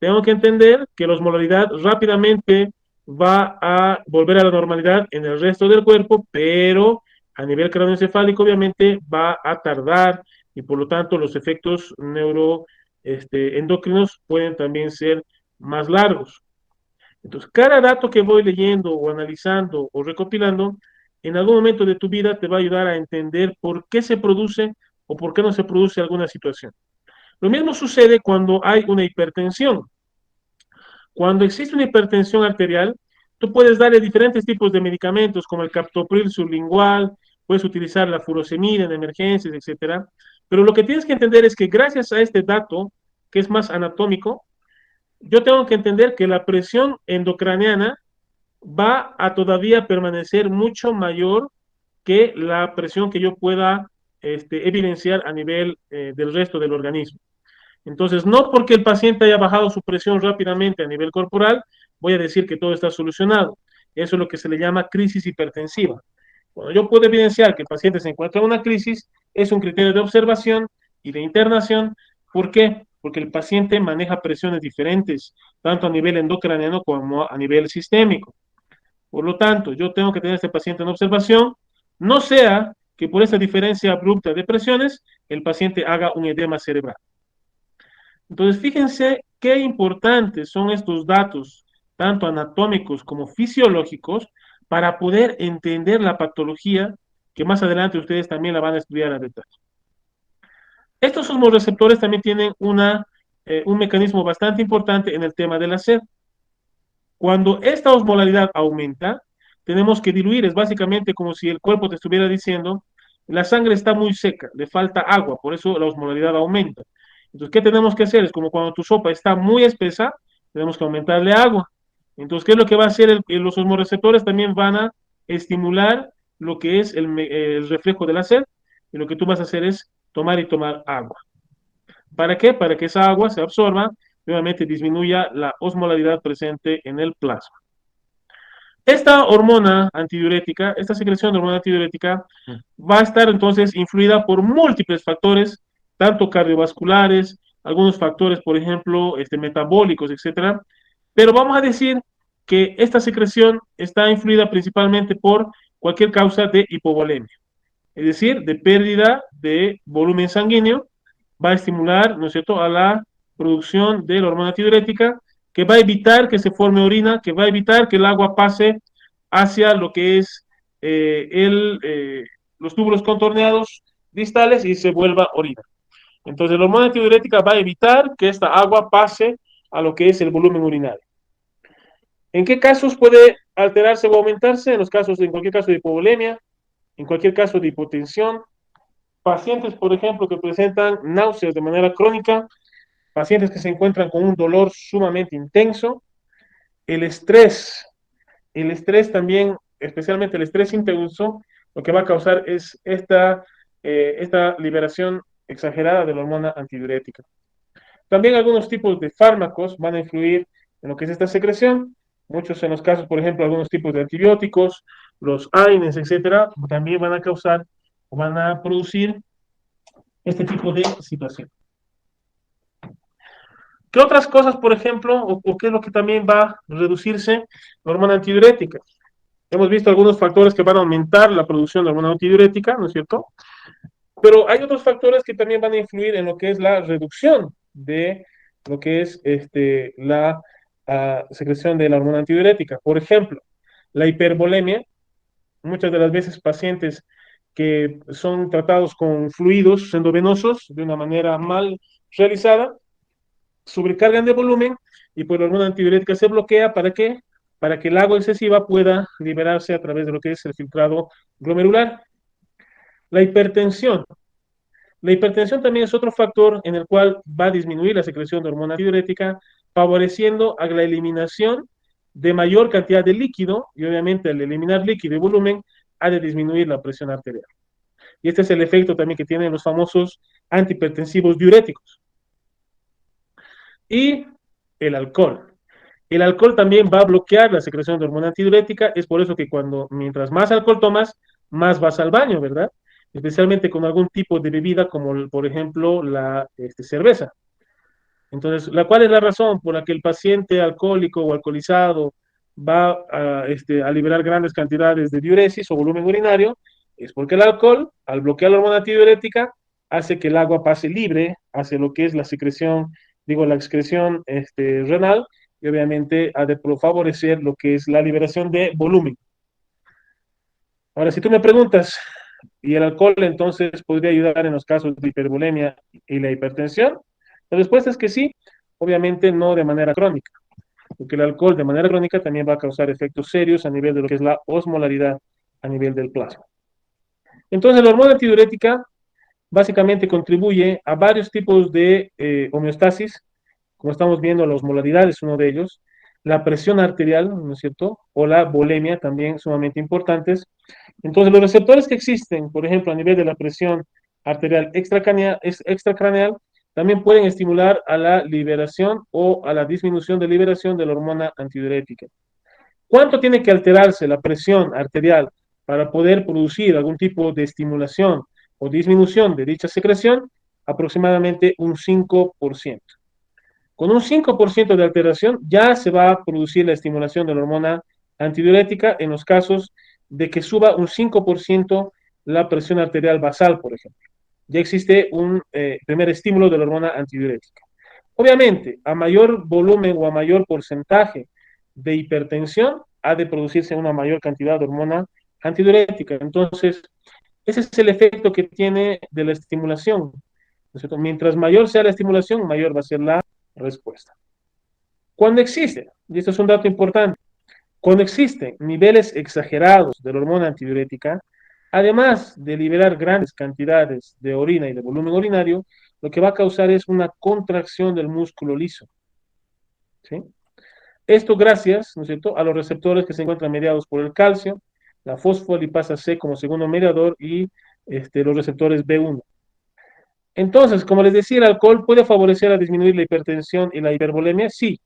tengo que entender que la osmolaridad rápidamente va a volver a la normalidad en el resto del cuerpo, pero a nivel craneoencefálico obviamente va a tardar y por lo tanto los efectos endocrinos pueden también ser más largos. Entonces, cada dato que voy leyendo o analizando o recopilando, en algún momento de tu vida te va a ayudar a entender por qué se produce o por qué no se produce alguna situación. Lo mismo sucede cuando hay una hipertensión. Cuando existe una hipertensión arterial, tú puedes darle diferentes tipos de medicamentos, como el captopril sublingual, puedes utilizar la furosemida en emergencias, etcétera. Pero lo que tienes que entender es que gracias a este dato, que es más anatómico, yo tengo que entender que la presión endocraneana va a todavía permanecer mucho mayor que la presión que yo pueda evidenciar a nivel del resto del organismo. Entonces, no porque el paciente haya bajado su presión rápidamente a nivel corporal, voy a decir que todo está solucionado. Eso es lo que se le llama crisis hipertensiva. Cuando yo puedo evidenciar que el paciente se encuentra en una crisis, es un criterio de observación y de internación. ¿Por qué? Porque el paciente maneja presiones diferentes, tanto a nivel endocraniano como a nivel sistémico. Por lo tanto, yo tengo que tener a este paciente en observación, no sea que por esa diferencia abrupta de presiones, el paciente haga un edema cerebral. Entonces, fíjense qué importantes son estos datos, tanto anatómicos como fisiológicos, para poder entender la patología que más adelante ustedes también la van a estudiar a detalle. Estos osmoreceptores también tienen un mecanismo bastante importante en el tema de la sed. Cuando esta osmolaridad aumenta, tenemos que diluir, es básicamente como si el cuerpo te estuviera diciendo, la sangre está muy seca, le falta agua, por eso la osmolaridad aumenta. Entonces, ¿qué tenemos que hacer? Es como cuando tu sopa está muy espesa, tenemos que aumentarle agua. Entonces, ¿qué es lo que va a hacer? Los osmoreceptores también van a estimular lo que es el reflejo de la sed, y lo que tú vas a hacer es tomar y tomar agua. ¿Para qué? Para que esa agua se absorba y obviamente disminuya la osmolaridad presente en el plasma. Esta hormona antidiurética, esta secreción de hormona antidiurética va a estar entonces influida por múltiples factores, tanto cardiovasculares, algunos factores, por ejemplo, metabólicos, etcétera. Pero vamos a decir que esta secreción está influida principalmente por cualquier causa de hipovolemia, es decir, de pérdida de volumen sanguíneo, va a estimular, ¿no es cierto?, a la producción de la hormona antidiurética, que va a evitar que se forme orina, que va a evitar que el agua pase hacia lo que es los túbulos contorneados distales y se vuelva orina. Entonces, la hormona antidiurética va a evitar que esta agua pase a lo que es el volumen urinario. ¿En qué casos puede alterarse o aumentarse? En cualquier caso de hipovolemia, en cualquier caso de hipotensión, pacientes, por ejemplo, que presentan náuseas de manera crónica, pacientes que se encuentran con un dolor sumamente intenso, el estrés también, especialmente el estrés intenso, lo que va a causar es esta liberación exagerada de la hormona antidiurética. También algunos tipos de fármacos van a influir en lo que es esta secreción. Muchos en los casos, por ejemplo, algunos tipos de antibióticos, los AINES, etcétera, también van a causar o van a producir este tipo de situación. ¿Qué otras cosas, por ejemplo, o qué es lo que también va a reducirse la hormona antidiurética? Hemos visto algunos factores que van a aumentar la producción de hormona antidiurética, ¿no es cierto? Pero hay otros factores que también van a influir en lo que es la reducción de lo que es la secreción de la hormona antidiurética. Por ejemplo, la hipervolemia, muchas de las veces pacientes que son tratados con fluidos endovenosos de una manera mal realizada, sobrecargan de volumen y pues la hormona antidiurética se bloquea. ¿Para qué? Para que el agua excesiva pueda liberarse a través de lo que es el filtrado glomerular. La hipertensión. La hipertensión también es otro factor en el cual va a disminuir la secreción de hormona antidiurética, favoreciendo a la eliminación de mayor cantidad de líquido, y obviamente al eliminar líquido y volumen, ha de disminuir la presión arterial. Y este es el efecto también que tienen los famosos antihipertensivos diuréticos. Y el alcohol. El alcohol también va a bloquear la secreción de hormona antidiurética, es por eso que mientras más alcohol tomas, más vas al baño, ¿verdad? Especialmente con algún tipo de bebida como, por ejemplo, la cerveza. Entonces, ¿cuál es la razón por la que el paciente alcohólico o alcoholizado va a liberar grandes cantidades de diuresis o volumen urinario? Es porque el alcohol, al bloquear la hormona antidiurética, hace que el agua pase libre hacia lo que es la secreción, la excreción renal, y obviamente ha de favorecer lo que es la liberación de volumen. Ahora, si tú me preguntas, ¿y el alcohol entonces podría ayudar en los casos de hipervolemia y la hipertensión? La respuesta es que sí, obviamente no de manera crónica, porque el alcohol de manera crónica también va a causar efectos serios a nivel de lo que es la osmolaridad a nivel del plasma. Entonces, la hormona antidiurética básicamente contribuye a varios tipos de homeostasis, como estamos viendo, la osmolaridad es uno de ellos, la presión arterial, ¿no es cierto?, o la volemia también sumamente importantes. Entonces, los receptores que existen, por ejemplo, a nivel de la presión arterial extracraneal, también pueden estimular a la liberación o a la disminución de liberación de la hormona antidiurética. ¿Cuánto tiene que alterarse la presión arterial para poder producir algún tipo de estimulación o disminución de dicha secreción? Aproximadamente un 5%. Con un 5% de alteración ya se va a producir la estimulación de la hormona antidiurética en los casos de que suba un 5% la presión arterial basal, por ejemplo. Ya existe un primer estímulo de la hormona antidiurética. Obviamente, a mayor volumen o a mayor porcentaje de hipertensión, ha de producirse una mayor cantidad de hormona antidiurética. Entonces, ese es el efecto que tiene de la estimulación, ¿no es cierto? Mientras mayor sea la estimulación, mayor va a ser la respuesta. Cuando existe, y esto es un dato importante, cuando existen niveles exagerados de la hormona antidiurética, además de liberar grandes cantidades de orina y de volumen urinario, lo que va a causar es una contracción del músculo liso. ¿Sí? Esto gracias, ¿no es cierto?, a los receptores que se encuentran mediados por el calcio, la fosfolipasa C como segundo mediador y los receptores B1. Entonces, como les decía, el alcohol puede favorecer a disminuir la hipertensión y la hipervolemia, sí.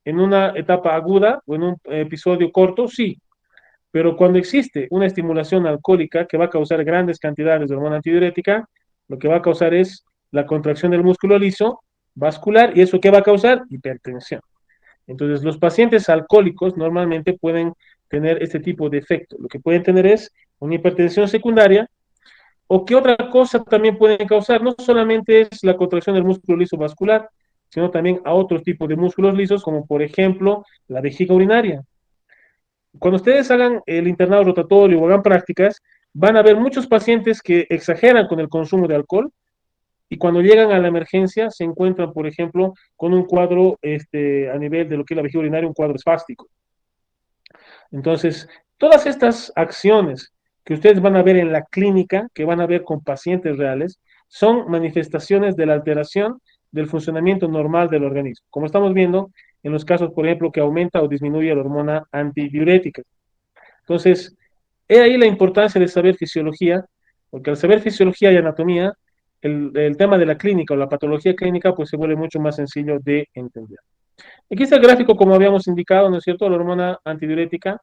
En una etapa aguda o en un episodio corto, sí. Pero cuando existe una estimulación alcohólica que va a causar grandes cantidades de hormona antidiurética, lo que va a causar es la contracción del músculo liso vascular, y eso ¿qué va a causar? Hipertensión. Entonces, los pacientes alcohólicos normalmente pueden tener este tipo de efecto. Lo que pueden tener es una hipertensión secundaria, o qué otra cosa también pueden causar. No solamente es la contracción del músculo liso vascular, sino también a otros tipos de músculos lisos, como por ejemplo la vejiga urinaria. Cuando ustedes hagan el internado rotatorio o hagan prácticas, van a ver muchos pacientes que exageran con el consumo de alcohol, y cuando llegan a la emergencia se encuentran, por ejemplo, con un cuadro a nivel de lo que es la vejiga urinaria, un cuadro espástico. Entonces, todas estas acciones que ustedes van a ver en la clínica, que van a ver con pacientes reales, son manifestaciones de la alteración del funcionamiento normal del organismo, como estamos viendo en los casos, por ejemplo, que aumenta o disminuye la hormona antidiurética. Entonces, he ahí la importancia de saber fisiología, porque al saber fisiología y anatomía, el tema de la clínica o la patología clínica pues se vuelve mucho más sencillo de entender. Aquí está el gráfico, como habíamos indicado, ¿no es cierto? La hormona antidiurética,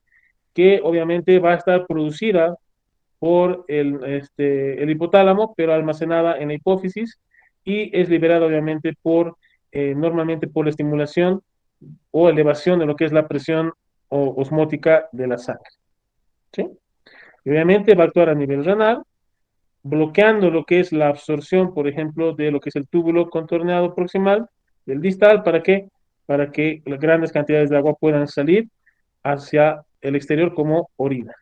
que obviamente va a estar producida por el hipotálamo, pero almacenada en la hipófisis, y es liberada obviamente normalmente por la estimulación o elevación de lo que es la presión osmótica de la sangre. ¿Sí? Y obviamente va a actuar a nivel renal, bloqueando lo que es la absorción, por ejemplo, de lo que es el túbulo contorneado proximal del distal. ¿Para qué? Para que las grandes cantidades de agua puedan salir hacia el exterior como orina,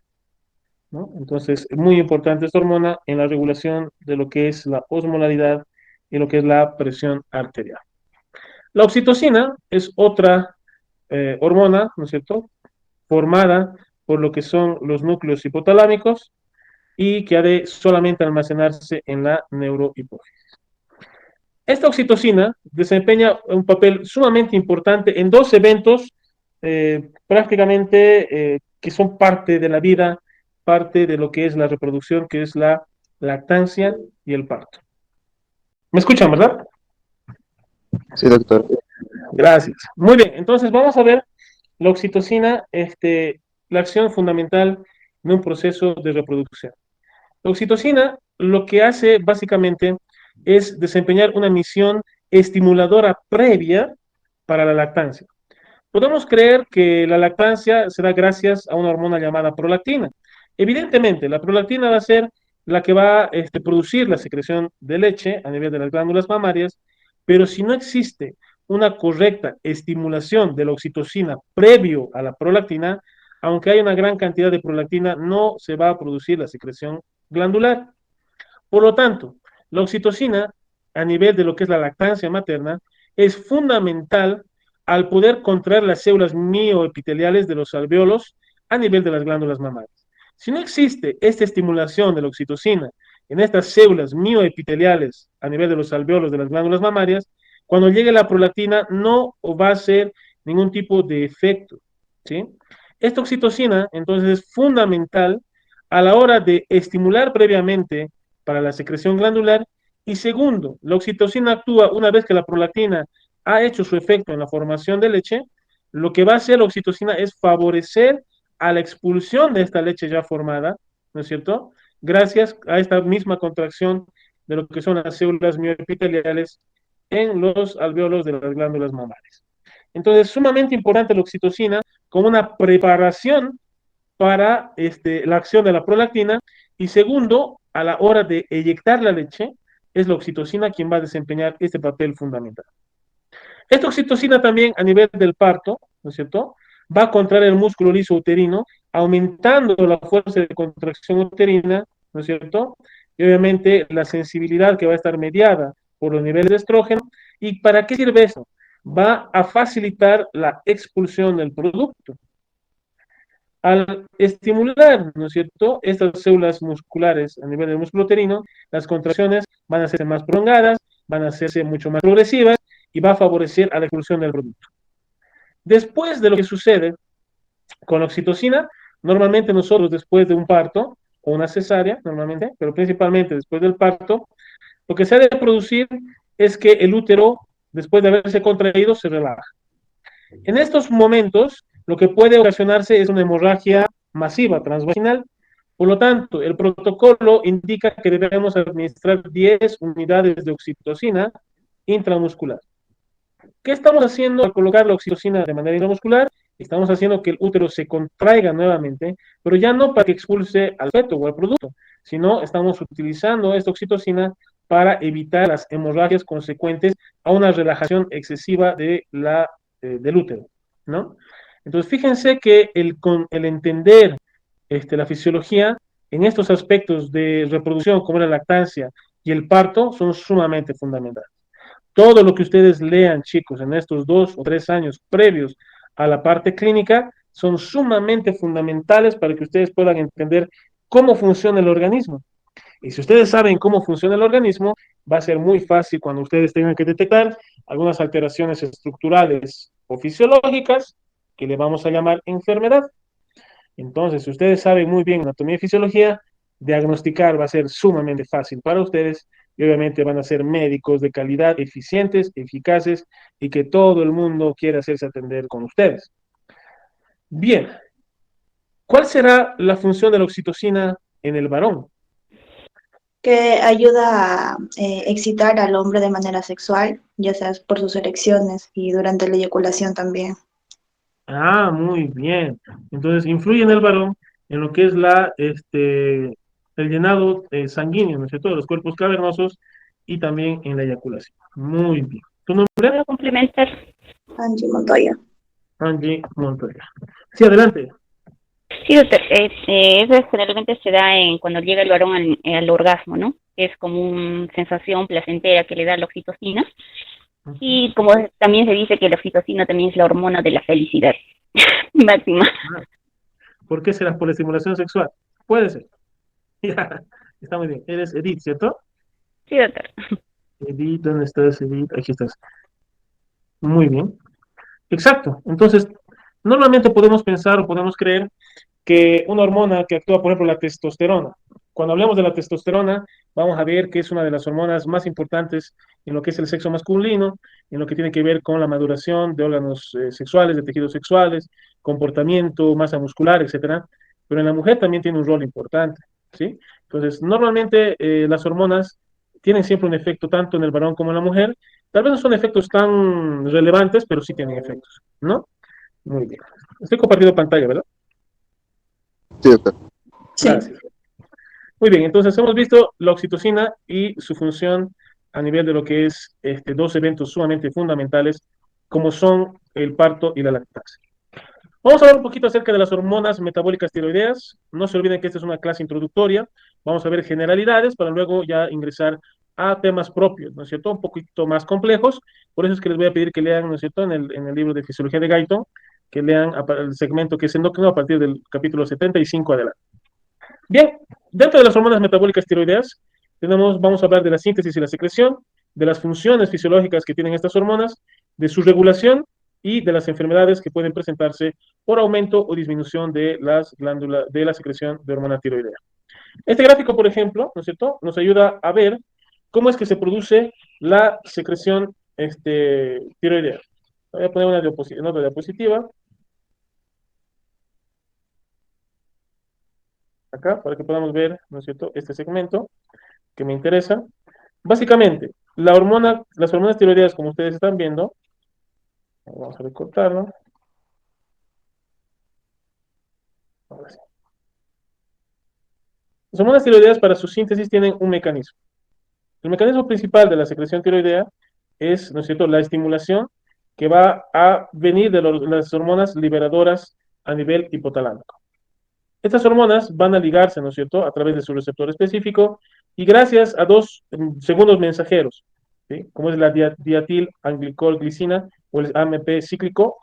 ¿no? Entonces, es muy importante esta hormona en la regulación de lo que es la osmolaridad y lo que es la presión arterial. La oxitocina es otra hormona, ¿no es cierto?, formada por lo que son los núcleos hipotalámicos, y que ha de solamente almacenarse en la neurohipófisis. Esta oxitocina desempeña un papel sumamente importante en dos eventos prácticamente que son parte de la vida, parte de lo que es la reproducción, que es la lactancia y el parto. ¿Me escuchan, verdad? Sí, doctor. Gracias. Muy bien, entonces vamos a ver la oxitocina, la acción fundamental en un proceso de reproducción. La oxitocina lo que hace básicamente es desempeñar una misión estimuladora previa para la lactancia. Podemos creer que la lactancia se da gracias a una hormona llamada prolactina. Evidentemente, la prolactina va a ser la que va a producir la secreción de leche a nivel de las glándulas mamarias, pero si no existe una correcta estimulación de la oxitocina previo a la prolactina, aunque haya una gran cantidad de prolactina, no se va a producir la secreción glandular. Por lo tanto, la oxitocina a nivel de lo que es la lactancia materna es fundamental al poder contraer las células mioepiteliales de los alvéolos a nivel de las glándulas mamarias. Si no existe esta estimulación de la oxitocina en estas células mioepiteliales a nivel de los alvéolos de las glándulas mamarias, cuando llegue la prolactina no va a hacer ningún tipo de efecto, ¿sí? Esta oxitocina entonces es fundamental a la hora de estimular previamente para la secreción glandular. Y segundo, la oxitocina actúa una vez que la prolactina ha hecho su efecto en la formación de leche. Lo que va a hacer la oxitocina es favorecer a la expulsión de esta leche ya formada, ¿no es cierto?, gracias a esta misma contracción de lo que son las células mioepiteliales en los alvéolos de las glándulas mamarias. Entonces, sumamente importante la oxitocina como una preparación para la acción de la prolactina. Y segundo, a la hora de eyectar la leche, es la oxitocina quien va a desempeñar este papel fundamental. Esta oxitocina también a nivel del parto, ¿no es cierto?, va a contraer el músculo liso uterino, aumentando la fuerza de contracción uterina, ¿no es cierto?, y obviamente la sensibilidad que va a estar mediada por los niveles de estrógeno. ¿Y para qué sirve eso? Va a facilitar la expulsión del producto. Al estimular, ¿no es cierto?, estas células musculares a nivel del músculo uterino, las contracciones van a hacerse más prolongadas, van a hacerse mucho más progresivas, y va a favorecer a la expulsión del producto. Después de lo que sucede con la oxitocina, normalmente nosotros después de un parto o una cesárea, normalmente, pero principalmente después del parto, Lo que se ha de producir es que el útero, después de haberse contraído, se relaja. En estos momentos, lo que puede ocasionarse es una hemorragia masiva transvaginal. Por lo tanto, el protocolo indica que debemos administrar 10 unidades de oxitocina intramuscular. ¿Qué estamos haciendo al colocar la oxitocina de manera intramuscular? Estamos haciendo que el útero se contraiga nuevamente, pero ya no para que expulse al feto o al producto, sino estamos utilizando esta oxitocina para evitar las hemorragias consecuentes a una relajación excesiva del útero, ¿no? Entonces, fíjense que el entender la fisiología en estos aspectos de reproducción, como la lactancia y el parto, son sumamente fundamentales. Todo lo que ustedes lean, chicos, en estos 2 o 3 años previos a la parte clínica, son sumamente fundamentales para que ustedes puedan entender cómo funciona el organismo. Y si ustedes saben cómo funciona el organismo, va a ser muy fácil cuando ustedes tengan que detectar algunas alteraciones estructurales o fisiológicas, que le vamos a llamar enfermedad. Entonces, si ustedes saben muy bien anatomía y fisiología, diagnosticar va a ser sumamente fácil para ustedes y obviamente van a ser médicos de calidad, eficientes, eficaces y que todo el mundo quiera hacerse atender con ustedes. Bien, ¿cuál será la función de la oxitocina en el varón? Que ayuda a excitar al hombre de manera sexual, ya sea por sus erecciones y durante la eyaculación también. Ah, muy bien. Entonces, influye en el varón en lo que es el llenado sanguíneo, ¿no es cierto?, de los cuerpos cavernosos y también en la eyaculación. Muy bien. ¿Tu nombre? ¿Puedo complementar? Angie Montoya. Angie Montoya. Sí, adelante. Sí, doctor. Eso generalmente se da cuando llega el varón al orgasmo, ¿no? Es como una sensación placentera que le da la oxitocina. Y como también se dice que la oxitocina también es la hormona de la felicidad máxima. ¿Por qué será? Por la estimulación sexual. Puede ser. Ya, está muy bien. Eres Edith, ¿cierto? Sí, doctor. Edith, ¿dónde estás, Edith? Aquí estás. Muy bien. Exacto. Entonces, normalmente podemos pensar o podemos creer que una hormona que actúa, por ejemplo, la testosterona. Cuando hablamos de la testosterona, vamos a ver que es una de las hormonas más importantes en lo que es el sexo masculino, en lo que tiene que ver con la maduración de órganos sexuales, de tejidos sexuales, comportamiento, masa muscular, etcétera. Pero en la mujer también tiene un rol importante, ¿sí? Entonces, normalmente las hormonas tienen siempre un efecto tanto en el varón como en la mujer. Tal vez no son efectos tan relevantes, pero sí tienen efectos, ¿no? Muy bien. Estoy compartiendo pantalla, ¿verdad? Sí, doctor. Gracias. Muy bien, entonces hemos visto la oxitocina y su función a nivel de lo que es dos eventos sumamente fundamentales, como son el parto y la lactancia. Vamos a hablar un poquito acerca de las hormonas metabólicas tiroideas. No se olviden que esta es una clase introductoria. Vamos a ver generalidades para luego ya ingresar a temas propios, ¿no es cierto? Un poquito más complejos. Por eso es que les voy a pedir que lean, ¿no es cierto?, en el libro de Fisiología de Guyton, que lean el segmento que es endocrino a partir del capítulo 75 adelante. Bien, dentro de las hormonas metabólicas tiroideas, vamos a hablar de la síntesis y la secreción, de las funciones fisiológicas que tienen estas hormonas, de su regulación y de las enfermedades que pueden presentarse por aumento o disminución de las glándulas, de la secreción de hormona tiroidea. Este gráfico, por ejemplo, ¿no es cierto?, nos ayuda a ver cómo es que se produce la secreción tiroidea. Voy a poner una nota diapositiva acá para que podamos ver, ¿no es cierto?, este segmento que me interesa. Básicamente, las hormonas tiroideas, como ustedes están viendo, vamos a recortarlo. Ahora sí. Las hormonas tiroideas para su síntesis tienen un mecanismo. El mecanismo principal de la secreción tiroidea es, ¿no es cierto?, la estimulación que va a venir de las hormonas liberadoras a nivel hipotalámico. Estas hormonas van a ligarse, ¿no es cierto?, a través de su receptor específico y gracias a dos segundos mensajeros, ¿sí?, como es la diatil-anglicol-glicina o el AMP cíclico,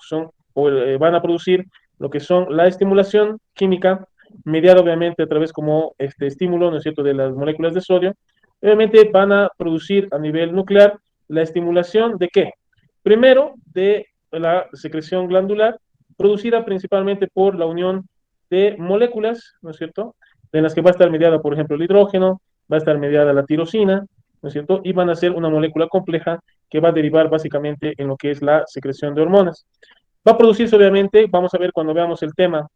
van a producir lo que son la estimulación química mediada obviamente a través como estímulo, ¿no es cierto?, de las moléculas de sodio. Obviamente van a producir a nivel nuclear la estimulación de ¿qué? Primero, de la secreción glandular, producida principalmente por la unión de moléculas, ¿no es cierto?, en las que va a estar mediada, por ejemplo, el hidrógeno, va a estar mediada la tirosina, ¿no es cierto? Y van a ser una molécula compleja que va a derivar básicamente en lo que es la secreción de hormonas. Va a producirse, obviamente, vamos a ver cuando veamos el tema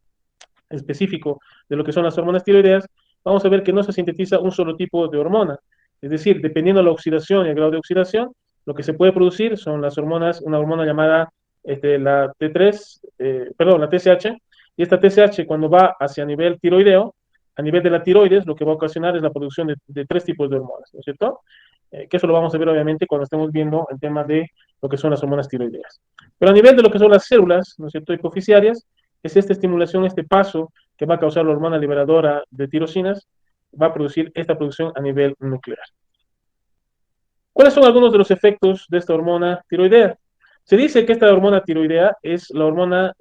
específico de lo que son las hormonas tiroideas, vamos a ver que no se sintetiza un solo tipo de hormona. Es decir, dependiendo de la oxidación y el grado de oxidación, lo que se puede producir son las hormonas, una hormona llamada la T3, perdón, la TSH, y esta TSH cuando va hacia nivel tiroideo, a nivel de la tiroides, lo que va a ocasionar es la producción de tres tipos de hormonas, ¿no es cierto? Que eso lo vamos a ver obviamente cuando estemos viendo el tema de lo que son las hormonas tiroideas. Pero a nivel de lo que son las células, ¿no es cierto?, hipofisiarias, es esta estimulación, este paso que va a causar la hormona liberadora de tirosinas, va a producir esta producción a nivel nuclear. ¿Cuáles son algunos de los efectos de esta hormona tiroidea? Se dice que esta hormona tiroidea es la hormona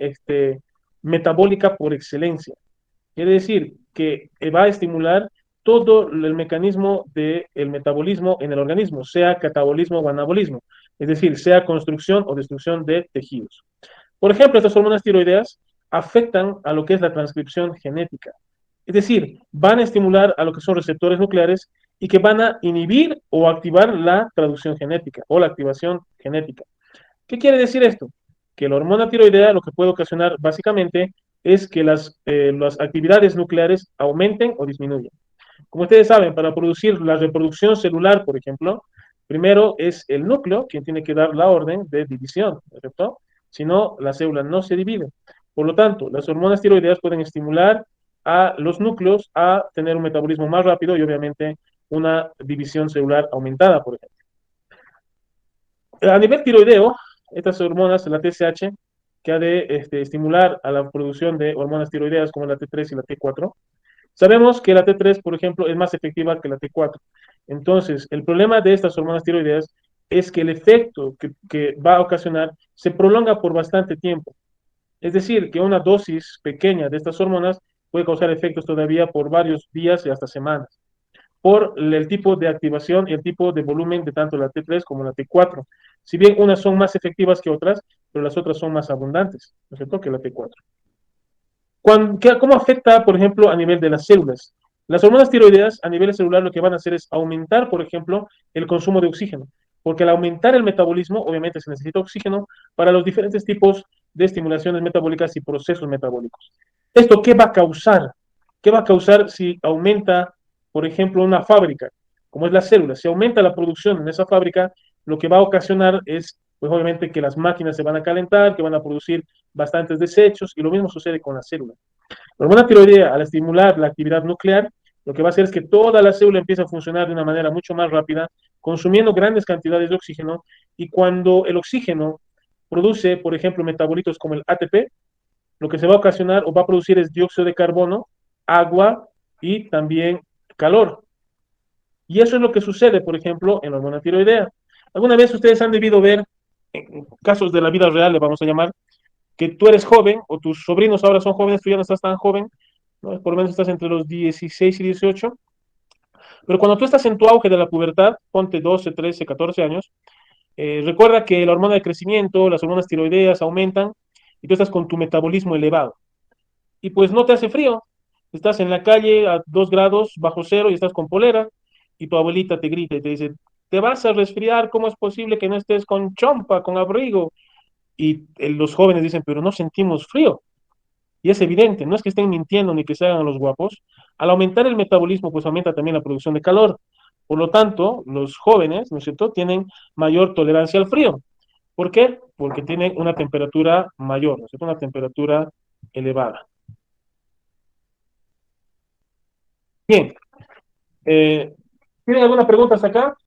metabólica por excelencia. Quiere decir que va a estimular todo el mecanismo del metabolismo en el organismo, sea catabolismo o anabolismo, es decir, sea construcción o destrucción de tejidos. Por ejemplo, estas hormonas tiroideas afectan a lo que es la transcripción genética. Es decir, van a estimular a lo que son receptores nucleares y que van a inhibir o activar la traducción genética o la activación genética. ¿Qué quiere decir esto? Que la hormona tiroidea lo que puede ocasionar básicamente es que las actividades nucleares aumenten o disminuyan. Como ustedes saben, para producir la reproducción celular, por ejemplo, primero es el núcleo quien tiene que dar la orden de división, ¿cierto? Si no, la célula no se divide. Por lo tanto, las hormonas tiroideas pueden estimular a los núcleos a tener un metabolismo más rápido y obviamente una división celular aumentada, por ejemplo. A nivel tiroideo, estas hormonas, la TSH, que ha de estimular a la producción de hormonas tiroideas como la T3 y la T4, sabemos que la T3, por ejemplo, es más efectiva que la T4. Entonces, el problema de estas hormonas tiroideas es que el efecto que va a ocasionar se prolonga por bastante tiempo. Es decir, que una dosis pequeña de estas hormonas puede causar efectos todavía por varios días y hasta semanas, por el tipo de activación y el tipo de volumen de tanto la T3 como la T4. Si bien unas son más efectivas que otras, pero las otras son más abundantes, ¿no es cierto?, que la T4. ¿Cómo afecta, por ejemplo, a nivel de las células? Las hormonas tiroideas a nivel celular lo que van a hacer es aumentar, por ejemplo, el consumo de oxígeno, porque al aumentar el metabolismo, obviamente se necesita oxígeno para los diferentes tipos de estimulaciones metabólicas y procesos metabólicos. ¿Esto qué va a causar? ¿Qué va a causar si aumenta, por ejemplo, una fábrica, como es la célula? Si aumenta la producción en esa fábrica, lo que va a ocasionar es, pues obviamente, que las máquinas se van a calentar, que van a producir bastantes desechos, y lo mismo sucede con la célula. La hormona tiroidea, al estimular la actividad nuclear, lo que va a hacer es que toda la célula empiece a funcionar de una manera mucho más rápida, consumiendo grandes cantidades de oxígeno, y cuando el oxígeno produce, por ejemplo, metabolitos como el ATP, lo que se va a ocasionar o va a producir es dióxido de carbono, agua y también calor. Y eso es lo que sucede, por ejemplo, en la hormona tiroidea. ¿Alguna vez ustedes han debido ver, en casos de la vida real, le vamos a llamar, que tú eres joven o tus sobrinos ahora son jóvenes, tú ya no estás tan joven, ¿no? Por lo menos estás entre los 16 y 18, pero cuando tú estás en tu auge de la pubertad, ponte 12, 13, 14 años, recuerda que la hormona de crecimiento, las hormonas tiroideas aumentan y tú estás con tu metabolismo elevado. Y pues no te hace frío, estás en la calle a 2 grados bajo cero y estás con polera y tu abuelita te grita y te dice, te vas a resfriar, ¿cómo es posible que no estés con chompa, con abrigo? Y los jóvenes dicen, pero no sentimos frío. Y es evidente, no es que estén mintiendo ni que se hagan los guapos. Al aumentar el metabolismo, pues aumenta también la producción de calor. Por lo tanto, los jóvenes, ¿no es cierto?, tienen mayor tolerancia al frío. ¿Por qué? Porque tienen una temperatura mayor, ¿no es cierto?, una temperatura elevada. Bien. ¿Tienen alguna pregunta hasta acá?